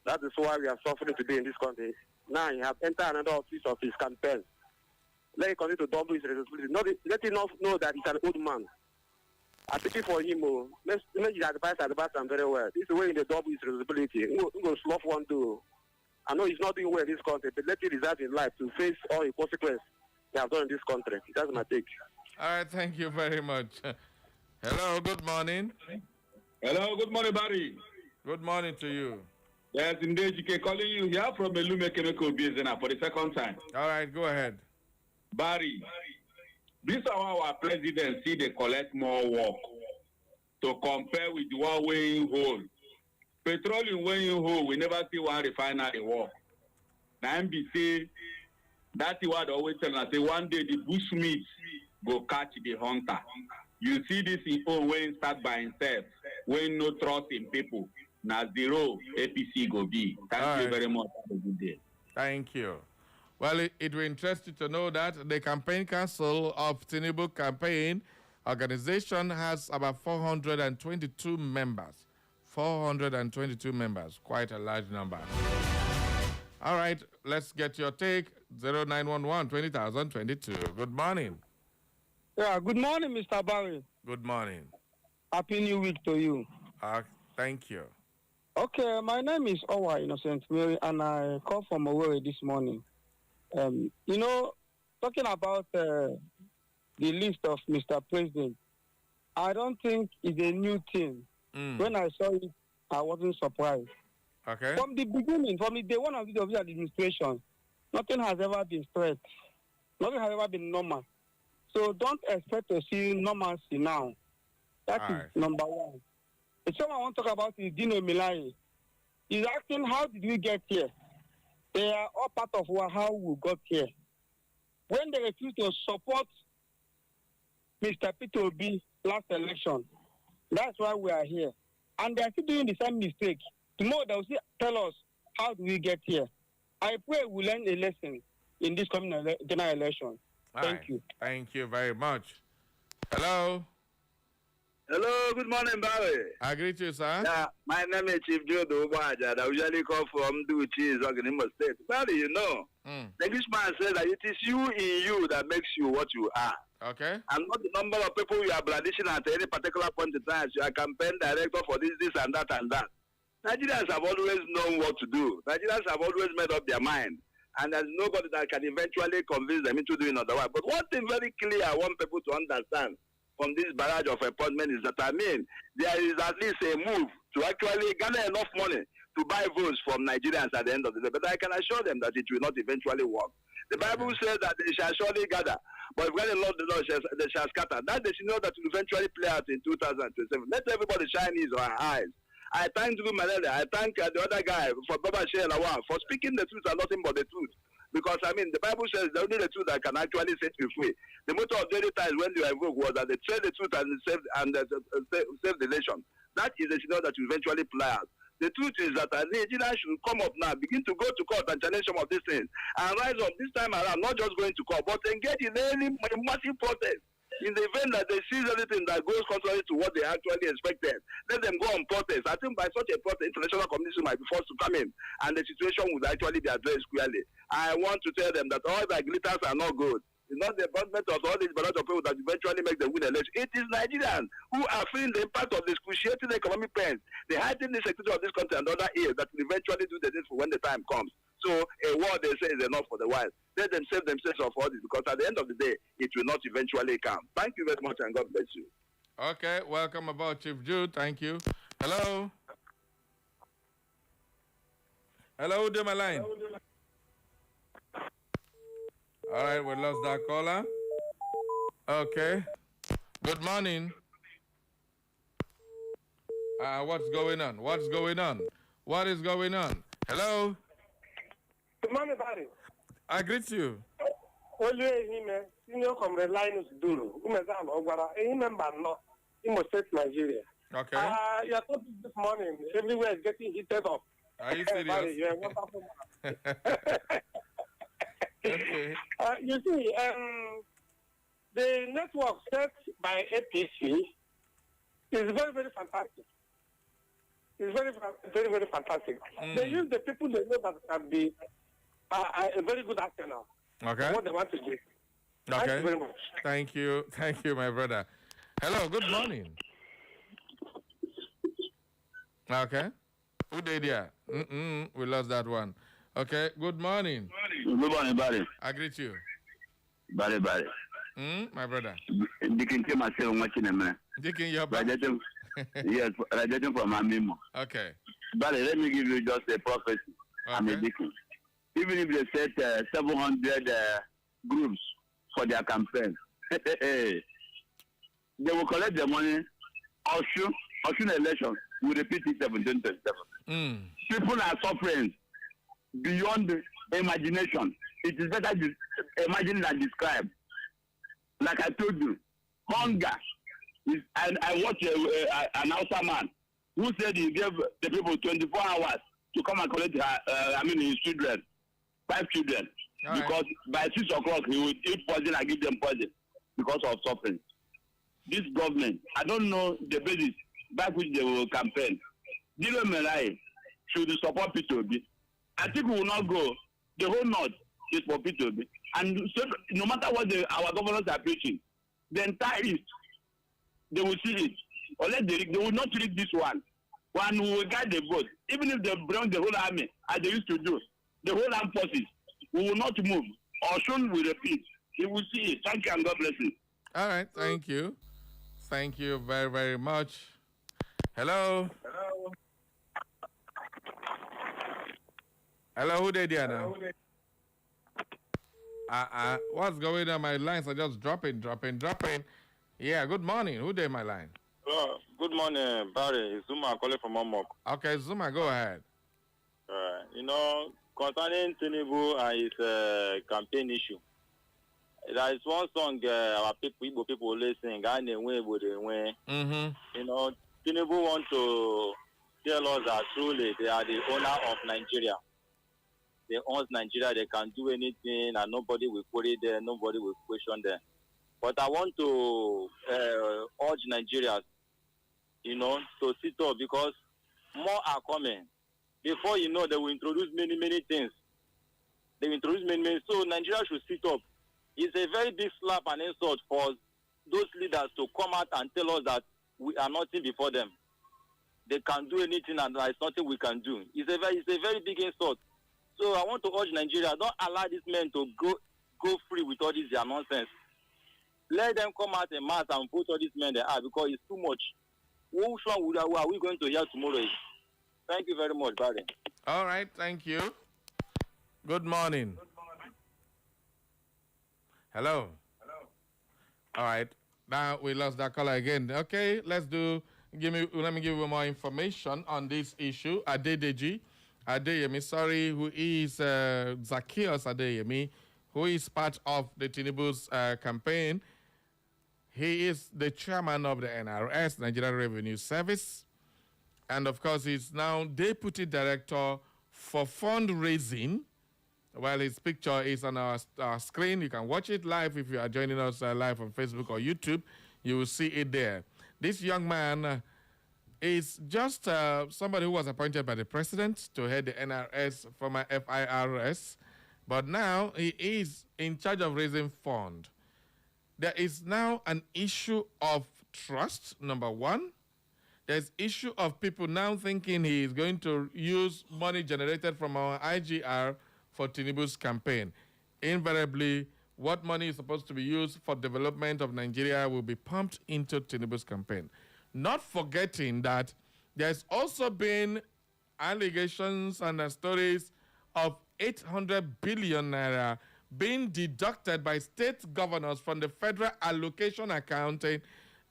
That is why we are suffering today in this country. Now he has entered another office of his campaign. Let him continue to double his responsibilities. Let him not know that he's an old man. I pity for him. Let's advise him very well. This is the way in the double his responsibility. He will slough one too. I know he's not doing well in this country, but let him reserve his life to face all the consequences they have done in this country. That's my take. All right, thank you very much. Hello, good morning. Hello, good morning, Barry. Good morning to you. Yes, indeed, GK calling you here from Elume Chemical Business for the second time. All right, go ahead. Barry, this is how our president see they collect more work to compare with the one weighing whole. Petroleum weighing whole, we never see one refinery work. Now NBC, that's what always tell us, say one day the bushmeat go catch the hunter. You see this in own when start by himself, when no trust in people. Now zero APC go be. Thank you very much. Have a good day. Thank you. Well, it will interest you to know that the campaign council of Tinubu campaign organization has about 422 members. 422 members, quite a large number. All right, let's get your take. 0911 20,022. Good morning. Yeah, good morning, Mr. Barry. Good morning. Happy New Week to you. Thank you. Okay, my name is Owa Innocent Mary, and I called from Owerri this morning. You know, talking about the list of Mr. President, I don't think it's a new thing. When I saw it, I wasn't surprised. Okay. From the beginning, from the day one of the administration, nothing has ever been straight. Nothing has ever been normal. So don't expect to see normalcy now. That is number one. The second I want to talk about is Dino Milai. He's asking, how did we get here? They are all part of how we got here. When they refused to support Mr. Peter Obi last election, that's why we are here. And they are still doing the same mistake. Tomorrow they will tell us, how do we get here? I pray we learn a lesson in this coming general election. Thank you. Thank you very much. Hello. Hello, good morning, Barry. I greet you, sir. Yeah, my name is Chief Joe Dobaja. I usually call from Duchi, Imo State. Barry, you know, the Englishman says that it is you in you that makes you what you are. Okay. And not the number of people you are brandishing at any particular point in time. You are campaign director for this, and that, and that. Nigerians have always known what to do. Nigerians have always made up their mind. And there's nobody that can eventually convince them into doing otherwise. But one thing very clear I want people to understand from this barrage of appointment is that, there is at least a move to actually gather enough money to buy votes from Nigerians at the end of the day. But I can assure them that it will not eventually work. The Bible says that they shall surely gather, but if God allows the Lord, they shall scatter. That they should know that will eventually play out in 2027. Let everybody shine his or her eyes. I thank Dugu Malele. I thank the other guy for Baba Shelawa for speaking the truth and nothing but the truth. Because, the Bible says the only the truth that can actually set you free. The motto of daily times when they were invoked was that they tell the truth and save the nation. That is the signal that will eventually play out. The truth is that Nigerians should come up now, begin to go to court and challenge some of these things, and rise up this time around, not just going to court, but engage in any massive protest. In the event that they seize anything that goes contrary to what they actually expected, let them go on protest. I think by such a protest, international community might be forced to come in, and the situation would actually be addressed clearly. I want to tell them that all that glitters are not good. It's not the government of all these bunch of people that eventually make the win election. It is Nigerians who are feeling the impact of the excruciating economic pains, the heightened insecurity of this country and other ills that will eventually do the thing for when the time comes. So a word they say is enough for the while. Let them save themselves of all this, because at the end of the day, it will not eventually come. Thank you very much, and God bless you. Okay, welcome aboard, Chief Jude. Thank you. Hello. Hello, do my line. All right, we lost that caller. Okay. Good morning. What's going on? What's going on? What is going on? Hello. Good morning, Barry. I greet you. Only him, senior comrade Linus Dulu, Umezan Ogwara, a member no, Imo State, Nigeria. Okay. Your topic this morning, everywhere is getting heated up. Are you serious? Barry, you're a wonderful man. Okay. You see, the network set by APC is very, very fantastic. It's very, very, very fantastic. They use the people they know that can be a very good actor now. Okay. What they want to do. Okay. Thank you very much. Thank you. Thank you, my brother. Hello, good morning. Okay. Who did here? We lost that one. Okay, good morning. Good morning, Barry. I greet you. Barry. My brother. Dikin came myself watching a man. Dikin, you're back. Yes, radiating from my memo. Okay. Barry, let me give you just a prophecy. Okay. I'm a deacon. Even if they set 700 groups for their campaign, they will collect the money. Ocean election will repeat itself in 2027. People are suffering beyond imagination. It is better to imagine than describe. Like I told you, hunger is, and I watched an outer man who said he gave the people 24 hours to come and collect his children, 5 children. All because by 6 o'clock he will eat poison and give them poison because of suffering. This government, I don't know the basis by which they will campaign. Dilo Melai should support P2B. I think we will not go. The whole North is for P2B. And so, no matter what our governors are preaching, the entire East, they will see it. Unless they will not read this one. One who will guide the vote. Even if they bring the whole army, as they used to do, the whole armed forces, we will not move. Or soon we repeat. You will see it. Thank you and God bless you. All right, thank you. Thank you very, very much. Hello. Hello, who they there now? What's going on? My lines are just dropping. Yeah, good morning. Who they my line? Good morning, Barry. It's Zuma calling from Omok. Okay, Zuma, go ahead. Concerning Tinubu and his campaign issue, there is one song our people always sing, Tinubu want to tell us that truly they are the owner of Nigeria. They own Nigeria, they can do anything and nobody will query them, nobody will question them. But I want to urge Nigerians, to sit up because more are coming. Before you know, they will introduce many things. They will introduce many. So Nigeria should sit up. It's a very big slap and insult for those leaders to come out and tell us that we are nothing before them. They can do anything and there is nothing we can do. It's a very big insult. So I want to urge Nigeria, don't allow these men to go free with all this their nonsense. Let them come out in mass and put all these men there because it's too much. Which one are we going to hear tomorrow? Thank you very much, Barry. All right, thank you. Good morning. Hello. All right. Now we lost that caller again. Okay, let me give you more information on this issue. Adeyemi, who is Zacchaeus Adeyemi, who is part of the Tinubu's campaign. He is the chairman of the NRS, Nigerian Revenue Service. And of course, he's now deputy director for fundraising. While his picture is on our screen, you can watch it live if you are joining us live on Facebook or YouTube. You will see it there. This young man is just somebody who was appointed by the president to head the NRS, former FIRS, but now he is in charge of raising funds. There is now an issue of trust, number one. There's issue of people now thinking he is going to use money generated from our IGR for Tinubu's campaign. Invariably, what money is supposed to be used for development of Nigeria will be pumped into Tinubu's campaign. Not forgetting that there's also been allegations and stories of 800 billion naira being deducted by state governors from the federal allocation accounting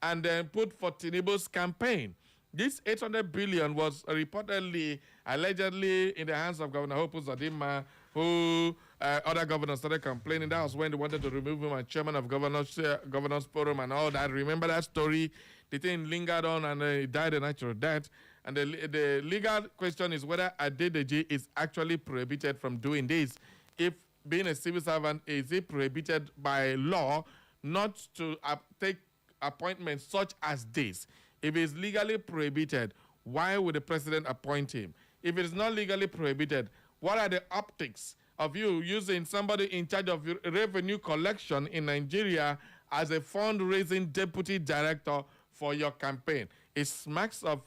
and then put for Tinubu's campaign. This 800 billion was reportedly, allegedly in the hands of Governor Hope Uzodinma, who other governors started complaining. That was when they wanted to remove him as chairman of Governors Forum and all that. Remember that story? The thing lingered on and he died a natural death. And the legal question is whether Adedeji is actually prohibited from doing this. If being a civil servant, is he prohibited by law not to take appointments such as this? If it's legally prohibited, why would the president appoint him? If it is not legally prohibited, what are the optics of you using somebody in charge of revenue collection in Nigeria as a fundraising deputy director for your campaign? It smacks of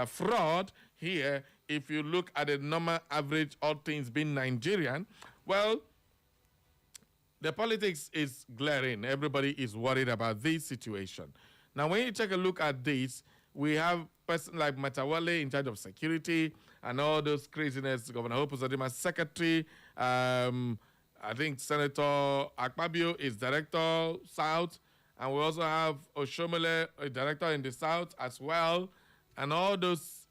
fraud here if you look at the normal average, all things being Nigerian, well, the politics is glaring. Everybody is worried about this situation. Now, when you take a look at this, we have person like Matawale in charge of security and all those craziness. Governor Hope Uzodima's secretary. I think Senator Akpabio is director South. And we also have Oshomole, a director in the South as well. And all those,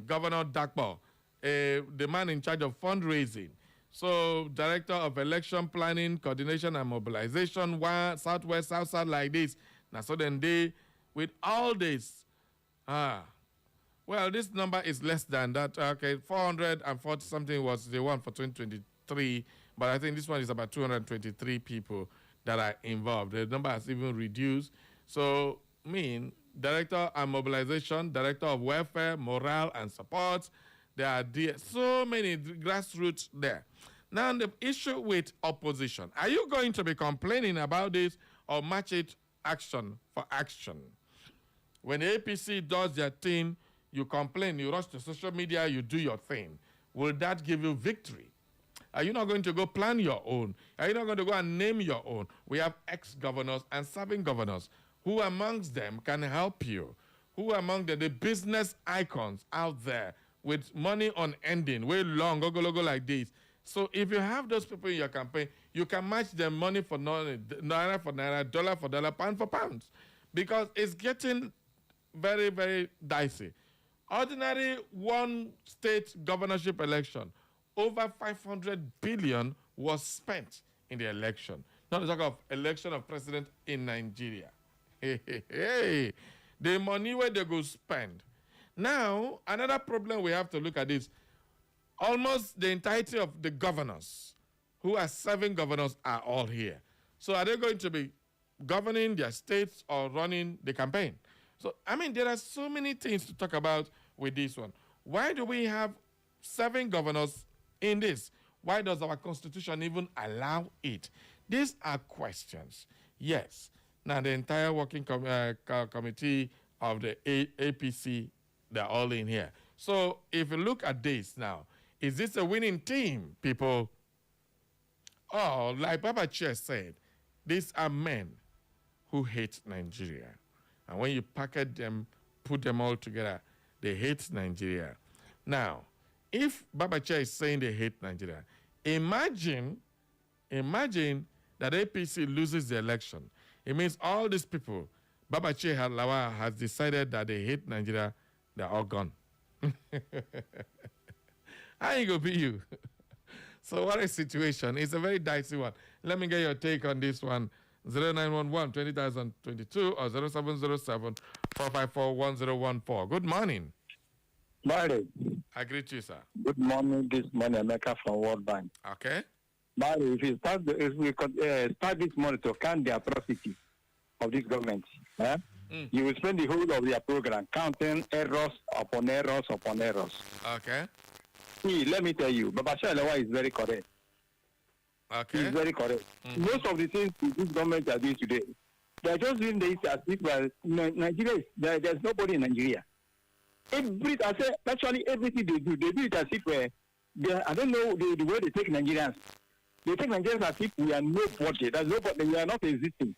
Governor Dakpo, the man in charge of fundraising. So, director of election planning, coordination, and mobilization, Southwest, South, like this. Now, so then they, with all this, well, this number is less than that. Okay, 440 something was the one for 2023, but I think this one is about 223 people that are involved. The number has even reduced. So, director and mobilization, director of welfare, morale, and support. There are so many grassroots there. Now, the issue with opposition. Are you going to be complaining about this or match it action for action? When the APC does their thing, you complain, you rush to social media, you do your thing. Will that give you victory? Are you not going to go plan your own? Are you not going to go and name your own? We have ex-governors and serving governors. Who amongst them can help you? Who among the business icons out there with money on ending, way long, go like this? So if you have those people in your campaign, you can match them money for naira for naira, dollar for dollar, pound for pounds. Because it's getting very, very dicey. Ordinary one state governorship election, over 500 billion was spent in the election. Not to talk of election of president in Nigeria. Hey. The money where they go spend. Now, another problem we have to look at is almost the entirety of the governors who are serving governors are all here. So are they going to be governing their states or running the campaign? So, there are so many things to talk about with this one. Why do we have 7 governors in this? Why does our constitution even allow it? These are questions. Yes. Now, the entire working committee of the APC, they're all in here. So, if you look at this now, is this a winning team, people? Oh, like Baba Chair said, these are men who hate Nigeria. And when you package them, put them all together, they hate Nigeria. Now, if Baba Chair is saying they hate Nigeria, imagine that APC loses the election. It means all these people, Baba Chair Lawa has decided that they hate Nigeria, they're all gone. How you gonna be you? So what a situation. It's a very dicey one. Let me get your take on this one. 0911-2022 or 0707-454-1014. Good morning. Barry. I greet you, sir. Good morning. This morning, America from World Bank. Okay. Barry, if we start this morning to count the atrocity of this government, you will spend the whole of their program counting errors upon errors upon errors. Okay. See, let me tell you, Baba Shalawa is very correct. Okay. He's very correct. Most of the things this government are doing today, they are just doing this as if Nigeria there's nobody in Nigeria. Actually everything they do it as if I don't know the way they take Nigerians. They take Nigerians as if we are nobody. There's nobody. We are not existing.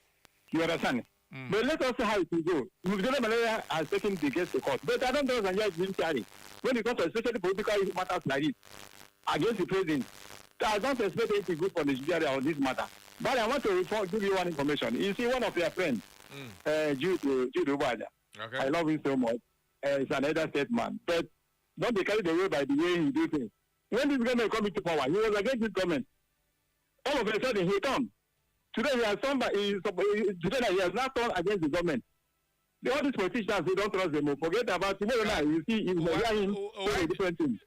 You understand? But let us see how it will go. Mugdala Malaria has taken the case to court. But I don't know Nigeria is being carried. When it comes to especially political matters like this, against the president, I don't expect it to go for the judiciary on this matter. But I want to give you one information. You see, one of your friends, Jude Ubada. Okay. I love him so much. He's an elder statesman. But don't be carried away by the way he do things. When this government come into power, he was against this government. All of a sudden, he turned. Today, he has not turned against the government. All these politicians, they don't trust them. Forget about tomorrow night. You see, he's a different thing.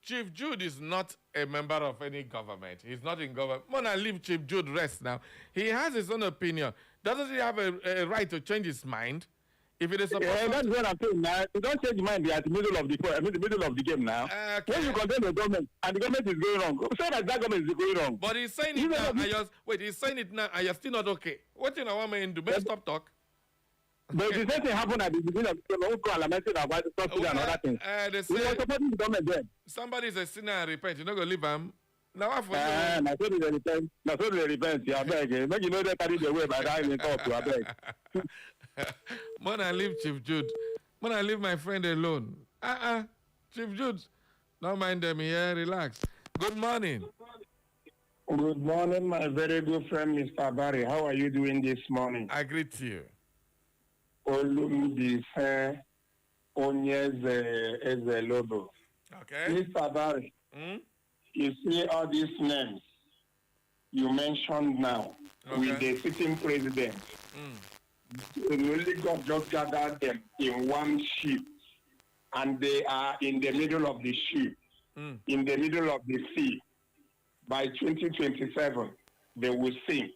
Chief Jude is not a member of any government. He's not in government. Mona, leave Chief Jude rest now. He has his own opinion. Doesn't he have a right to change his mind? If it is that's what I'm saying now. You don't change your mind at the middle of the game now. Okay. When you condemn the government and the government is going wrong, say that government is going wrong. But he's saying it now. He's saying it now and you're still not okay. What you know, want me to do? Best stop talk. But the same thing happened at the beginning of the show. Who lamented about the subsidy and other things. They We were supporting the government then. somebody is a sinner and repent. You're not going to leave him. Now, what for you? Now, so they repent. Now, so they repent. Yeah, I beg. Make you know they carry the way by that in the talk to, I beg. When I leave Chief Jude, when I leave my friend alone. Chief Jude, don't mind them here. Relax. Good morning. Good morning, my very good friend, Mr. Barry. How are you doing this morning? I greet you. Olumide Onyeze Ezelobo. Okay. Mr. Barry, you see all these names you mentioned now with the sitting president. The only God just gathered them in one ship, and they are in the middle of the ship, in the middle of the sea. By 2027, they will sink.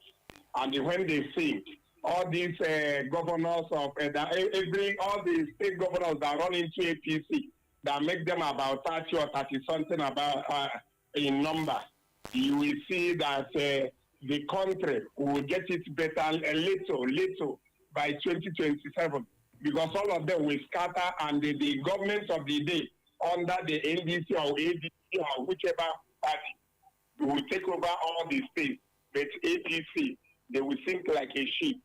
And when they sink, all these governors of all the state governors that run into APC, that make them about 30 or 30 something about in number, you will see that the country will get it better a little by 2027, because all of them will scatter, and the governments of the day under the NDC or ADC or whichever party will take over all the states. But APC, they will sink like a ship.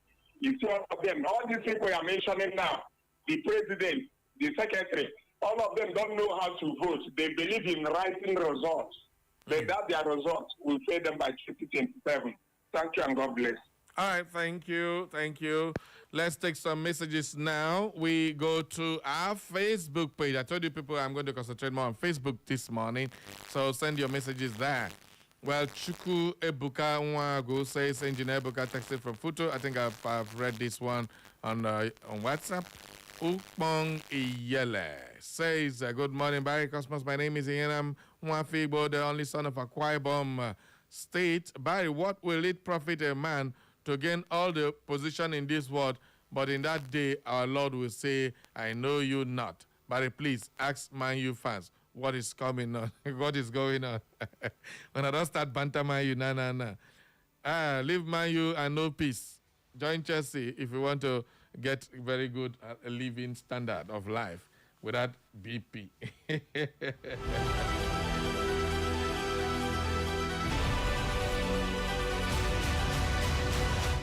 You see all of them, all these people are mentioning now, the president, the secretary, all of them don't know how to vote. They believe in writing results. But that their results will pay them by 2027. Thank you and God bless. All right, thank you. Thank you. Let's take some messages now. We go to our Facebook page. I told you people I'm going to concentrate more on Facebook this morning. So send your messages there. Well, Chuku Ebuka Nwago says, Engineer Ebuka texted from Futo. I think I've read this one on WhatsApp. Ukpong Iyele says, good morning, Barry Cosmos. My name is Ianam Nwafibo, the only son of Akwa Ibom State. Barry, what will it profit a man to gain all the position in this world, but in that day our Lord will say, I know you not. Barry, please ask Man U fans what is coming on, what is going on. When I don't start banter Man U, leave Man U and no peace. Join Chelsea if you want to get very good living standard of life without BP.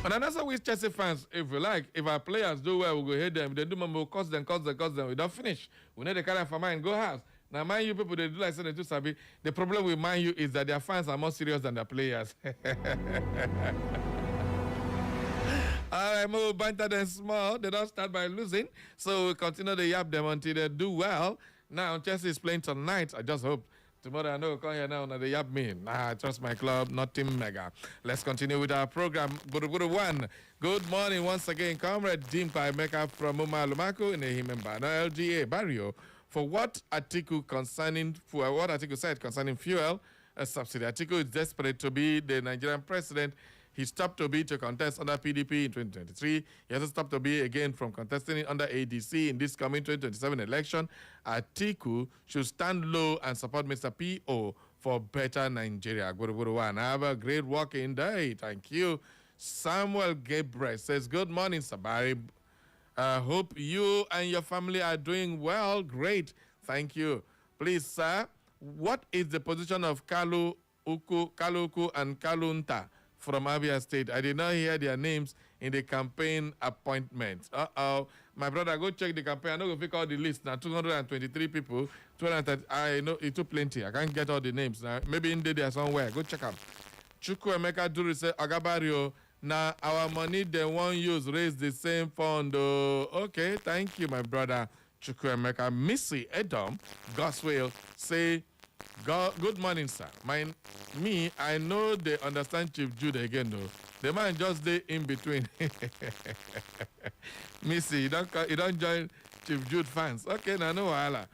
And another with Chelsea fans, if you like, if our players do well, we'll go hit them. If they do more, we'll cost them. We don't finish. We need the carry for mine, go house. Now, Man U people, they do like saying they do sabi. The problem with Man U is that their fans are more serious than their players. All right, more banter than small. They don't start by losing. So we continue to yap them until they do well. Now, Chelsea is playing tonight. I just hope tomorrow I know we'll come here now and they yap me. I trust my club, not Team Mega. Let's continue with our program. Guru one. Good morning once again, Comrade Dimpa Emeka from Uma Lumaku in Ehimemba, LGA Barrio. For what article said concerning fuel subsidy? Article is desperate to be the Nigerian president. He stopped to be to contest under PDP in 2023. He has stopped to be again from contesting under ADC in this coming 2027 election. Atiku should stand low and support Mr. P.O. for better Nigeria. Guru have a great working day. Thank you. Samuel Gabriel says, good morning, Sabari. Hope you and your family are doing well. Great. Thank you. Please, sir, what is the position of Kaluku and Kalunta from Abia State? I did not hear their names in the campaign appointments. My brother, go check the campaign. I know if you call the list now, 223 people. 230, I know it took plenty. I can't get all the names now. Maybe in there somewhere. Go check out. Chuku Emeka Duru say, Agabario, now our money they won't use raise the same fund. Okay, thank you, my brother. Chuku Emeka. Missy Edom, Goswell, say, good morning, sir. I know they understand Chief Jude again, though. The man just stay in between. Missy, you don't join Chief Jude fans. Okay, now no wahala.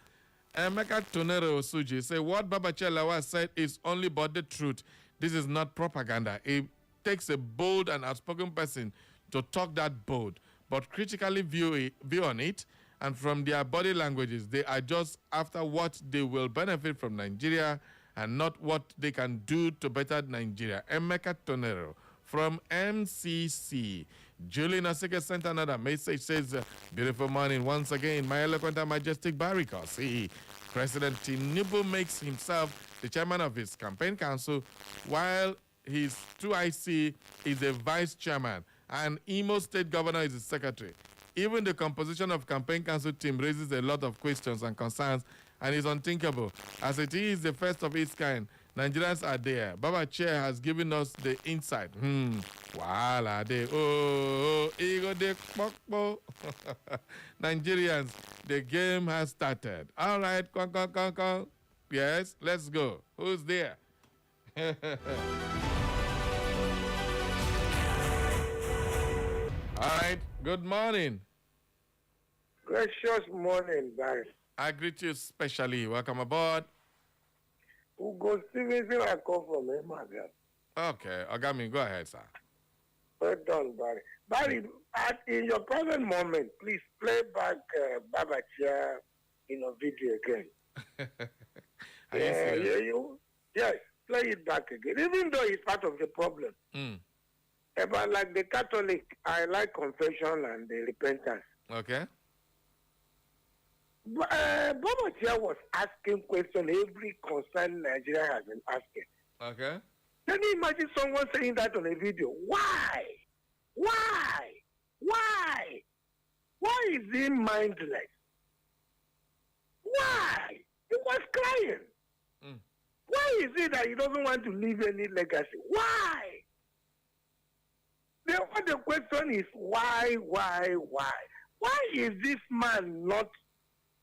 Emeka Tonero Osuji say, what Baba Chelawa said is only but the truth. This is not propaganda. It takes a bold and outspoken person to talk that bold, but critically view on it, and from their body languages, they are just after what they will benefit from Nigeria and not what they can do to better Nigeria. Emeka Tonero from MCC. Julie Nasike sent another message, says, beautiful morning once again, my eloquent and majestic Barrica. See, President Tinubu makes himself the chairman of his campaign council, while his 2IC is a vice chairman, and Imo State governor is his secretary. Even the composition of campaign council team raises a lot of questions and concerns, and is unthinkable. As it is the first of its kind, Nigerians are there. Baba Chair has given us the insight. Wala de ego de pokpo. Nigerians, the game has started. All right, con. Yes, let's go. Who's there? All right, good morning. Gracious morning, Barry. I greet you specially. Welcome aboard. Ugo Stevenson, I come from Emaga. Okay, Ogami, go ahead, sir. Well done, Barry. Barry, in your present moment, please play back Baba Chia in a video again. Yes, play it back again. Even though it's part of the problem. But like the Catholic, I like confession and the repentance. Okay. Baba Chia was asking questions every concerned Nigeria has been asking. Okay. Can you imagine someone saying that on a video? Why? Why? Why? Why is he mindless? Why? He was crying. Why is it that he doesn't want to leave any legacy? Why? The question is why? Why is this man not,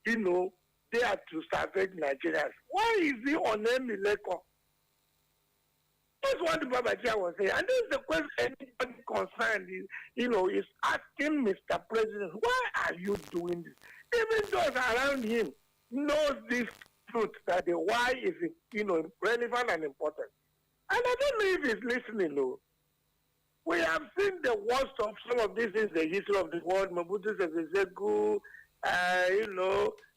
there to salvage Nigerians? Why is he on Emileko? That's what the Baba Chia was saying. And this is the question anybody concerned is asking Mr. President, why are you doing this? Even those around him knows this truth that the why is relevant and important. And I don't know if he's listening though. We have seen the worst of some of this in the history of the world. Mobutu Sese Seko,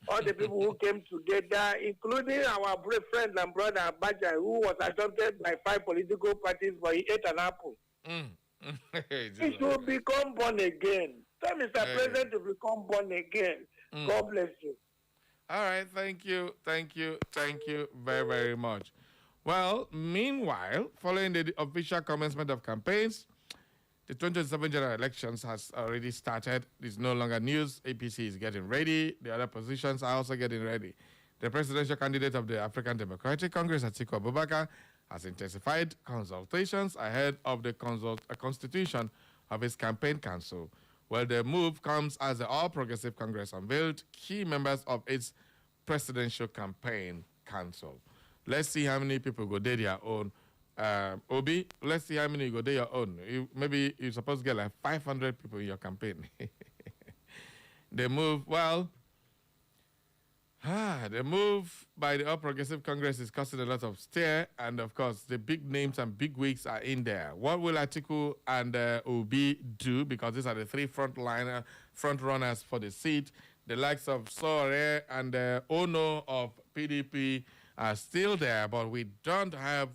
all the people who came together, including our brave friend and brother Abacha, who was adopted by 5 political parties, but he ate an apple. He should become born again. Tell Mr. President to become born again. God bless you. All right, thank you very, very much. Well, meanwhile, following the official commencement of campaigns, the 2027 general elections has already started. It's no longer news. APC is getting ready. The other positions are also getting ready. The presidential candidate of the African Democratic Congress, Atiku Abubakar, has intensified consultations ahead of the constitution of his campaign council. Well, the move comes as the All Progressive Congress unveiled key members of its presidential campaign council. Let's see how many people go there their own. Obi, let's see how many go there your own. Maybe you're supposed to get like 500 people in your campaign. The move by the All Progressive Congress is causing a lot of stir, and of course, the big names and big wigs are in there. What will Atiku and Obi do? Because these are the 3 front runners for the seat. The likes of Sore and Ono of PDP are still there, but we don't have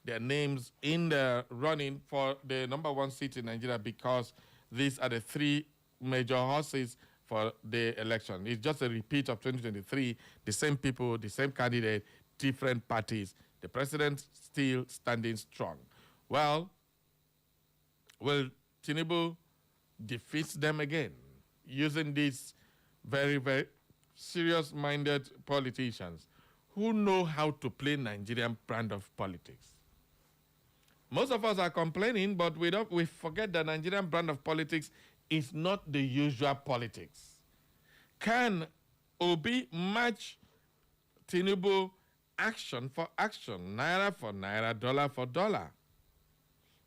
their names in the running for the #1 seat in Nigeria because these are the 3 major horses for the election. It's just a repeat of 2023, the same people, the same candidate, different parties. The president still standing strong. Well, will Tinubu defeat them again using these very, very serious-minded politicians who know how to play Nigerian brand of politics? Most of us are complaining, but we forget that Nigerian brand of politics is not the usual politics. Can Obi match Tinubu action for action, naira for naira, dollar for dollar?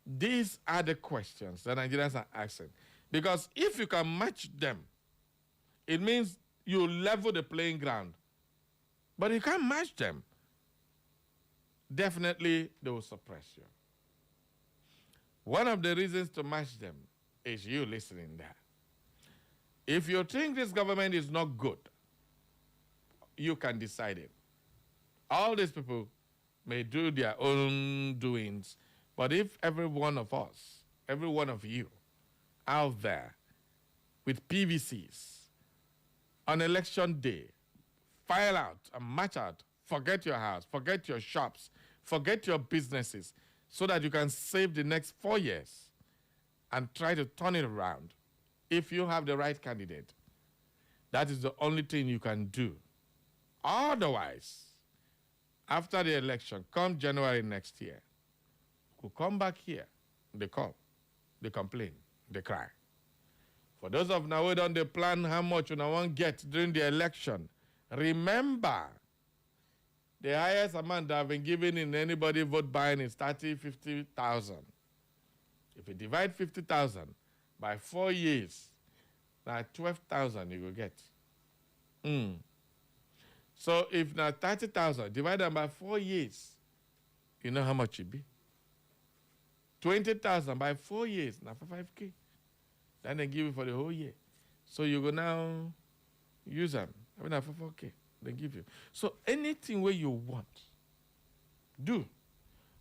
These are the questions that Nigerians are asking. Because if you can match them, it means you level the playing ground. But you can't match them. Definitely, they will suppress you. One of the reasons to match them is you listening there. If you think this government is not good, you can decide it. All these people may do their own doings, but if every one of us, every one of you, out there with PVCs on election day, file out and march out, forget your house, forget your shops, forget your businesses, so that you can save the next 4 years and try to turn it around if you have the right candidate. That is the only thing you can do. Otherwise, after the election, come January next year, we'll come back here. They call, they complain, they cry. For those of now who don't they plan how much you want get during the election, remember, the highest amount that have been given in anybody vote buying is 50,000. If you divide 50,000 by 4 years, that's 12,000 you will get. So if now 30,000 divided by 4 years, you know how much it be? 20,000 by 4 years, now for 5K. Then they give you for the whole year. So you go now use them. I mean, for 4K, they give you. So anything where you want, do.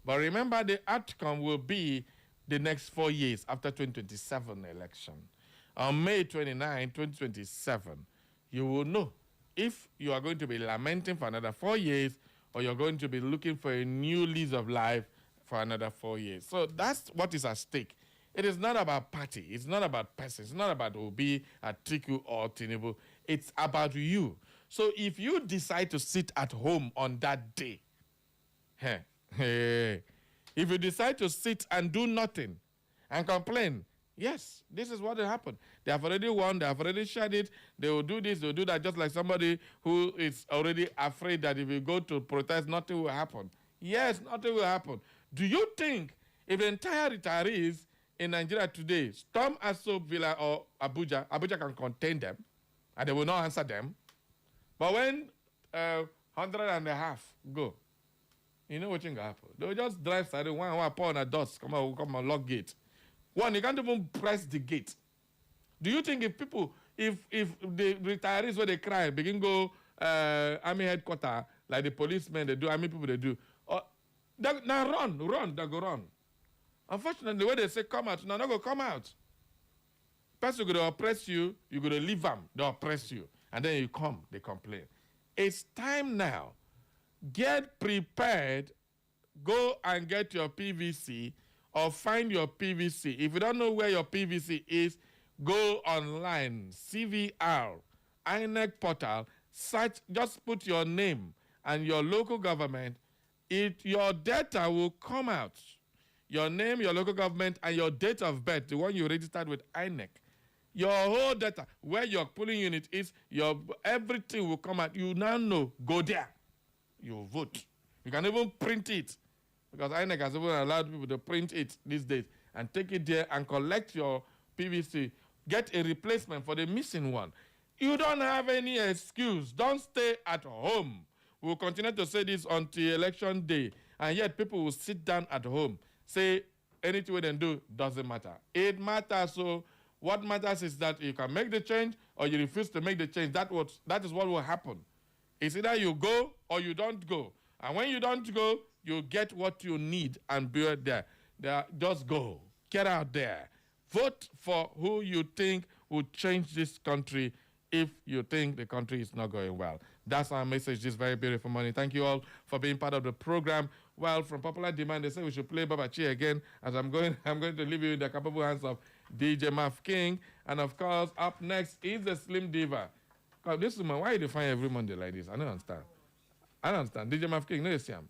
But remember, the outcome will be the next 4 years after 2027 election. On May 29, 2027, you will know if you are going to be lamenting for another 4 years or you're going to be looking for a new lease of life for another 4 years. So that's what is at stake. It is not about party. It's not about person. It's not about Obi, Atiku, or Tinubu. It's about you. So if you decide to sit at home on that day, if you decide to sit and do nothing and complain, yes, this is what will happen. They have already won. They have already shared it. They will do this. They will do that, just like somebody who is already afraid that if you go to protest, nothing will happen. Yes, nothing will happen. Do you think if the entire retirees in Nigeria today storm Aso Villa or Abuja, Abuja can contain them and they will not answer them? But when 150 go, you know what will happen? They will just drive side one pour on a dust, come on, lock gate. One, you can't even press the gate. Do you think if people, if the retirees where they cry, begin go army headquarters, like the policemen they do, army people they do, now run, they go run. Unfortunately, when they say come out, now not go come out. Person going to oppress you, you going to leave them, they oppress you. And then you come, they complain. It's time now. Get prepared, go and get your PVC or find your PVC. If you don't know where your PVC is, go online, CVR, INEC portal, search, just put your name and your local government. Your data will come out. Your name, your local government, and your date of birth, the one you registered with INEC. Your whole data, where your polling unit is, everything will come out. You now know, go there. You vote. You can even print it, because INEC has even allowed people to print it these days and take it there and collect your PVC. Get a replacement for the missing one. You don't have any excuse. Don't stay at home. We'll continue to say this until election day, and yet people will sit down at home, say anything we can do doesn't matter. It matters. So what matters is that you can make the change or you refuse to make the change. That is what will happen. It's either you go or you don't go. And when you don't go, you get what you need and be there. Just go. Get out there. Vote for who you think will change this country if you think the country is not going well. That's our message this very beautiful morning. Thank you all for being part of the program. Well, from popular demand, they say we should play Baba Chi again. As I'm going to leave you in the capable hands of DJ Maf King. And of course, up next is the Slim Diva. God, this woman, why do you find every Monday like this? I don't understand. DJ Maf King, no, you see him.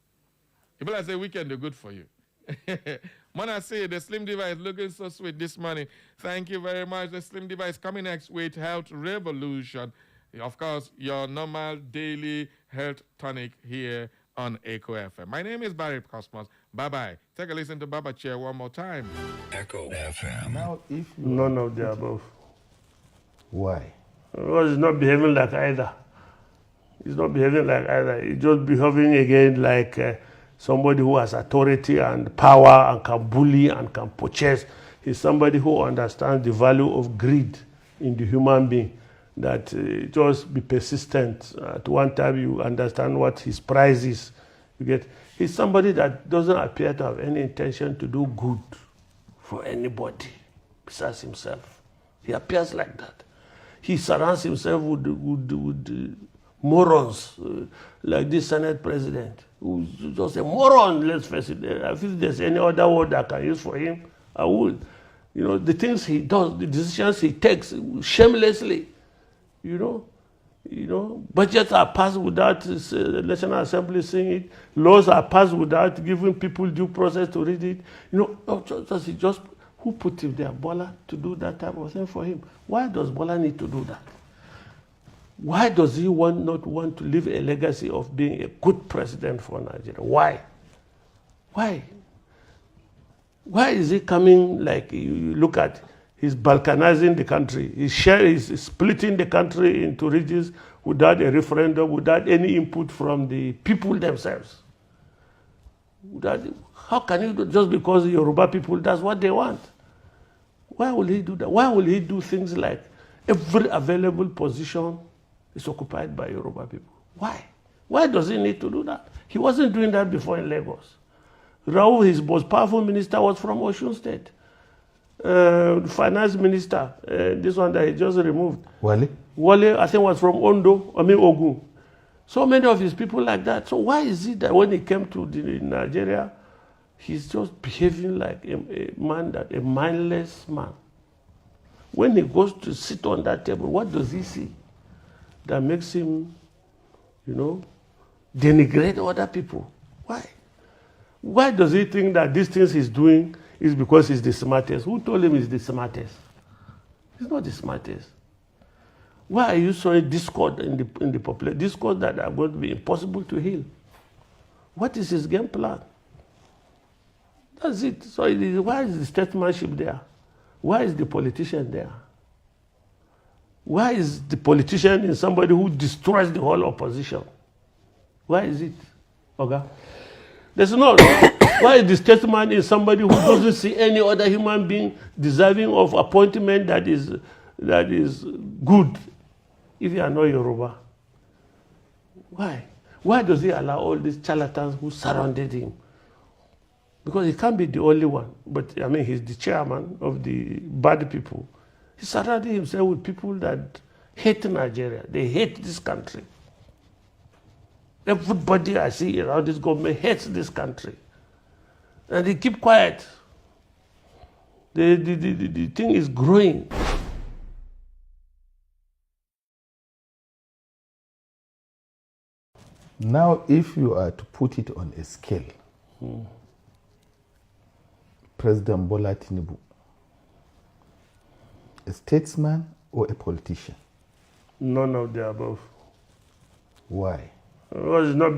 If I say weekend, they're good for you. When I say the Slim Diva is looking so sweet this morning, thank you very much. The Slim Diva is coming next with Health Revolution. Of course, your normal daily health tonic here on Echo FM. My name is Barry Cosmos. Bye-bye. Take a listen to Baba Chair one more time. Echo FM. Now, if you none of the above. Why? Because it's not behaving like either. It's not behaving like either. It's just behaving again like somebody who has authority and power and can bully and can purchase. He's somebody who understands the value of greed in the human being. That just be persistent. At one time you understand what his price is. You get. He's somebody that doesn't appear to have any intention to do good for anybody. besides himself. He appears like that. He surrounds himself with morons, like this Senate president, who's just a moron, let's face it. If there's any other word I can use for him, I would. You know, the things he does, the decisions he takes shamelessly, budgets are passed without the National Assembly seeing it. Laws are passed without giving people due process to read it. Who put him there? Bola, to do that type of thing for him. Why does Bola need to do that? Why does he not want to leave a legacy of being a good president for Nigeria? Why? Why? Why is he coming like, you look at, he's balkanizing the country. He's splitting the country into regions without a referendum, without any input from the people themselves. How can he do, just because the Yoruba people, that's what they want? Why will he do that? Why will he do things like every available position is occupied by Yoruba people? Why? Why does he need to do that? He wasn't doing that before in Lagos. Raul, his most powerful minister, was from Osun State. The finance minister, this one that he just removed. Wale, I think, was from Ogun. So many of his people like that. So why is it that when he came to Nigeria, he's just behaving like a mindless man? When he goes to sit on that table, what does he see that makes him, denigrate other people? Why? Why does he think that these things he's doing is because he's the smartest? Who told him he's the smartest? He's not the smartest. Why are you sowing discord in the population? Discord that are going to be impossible to heal. What is his game plan? That's it. So why is the statesmanship there? Why is the politician there? Why is the politician in somebody who destroys the whole opposition? Why is it? Okay. There's not. Why is the statesman in somebody who doesn't see any other human being deserving of appointment that is good if you are not Yoruba? Why? Why does he allow all these charlatans who surrounded him? Because he can't be the only one. But he's the chairman of the bad people. He surrounded himself with people that hate Nigeria. They hate this country. Everybody I see around this government hates this country. And they keep quiet. The thing is growing. Now, if you are to put it on a scale, President Bola Tinubu, a statesman or a politician? None of the above. Why? Well, it's not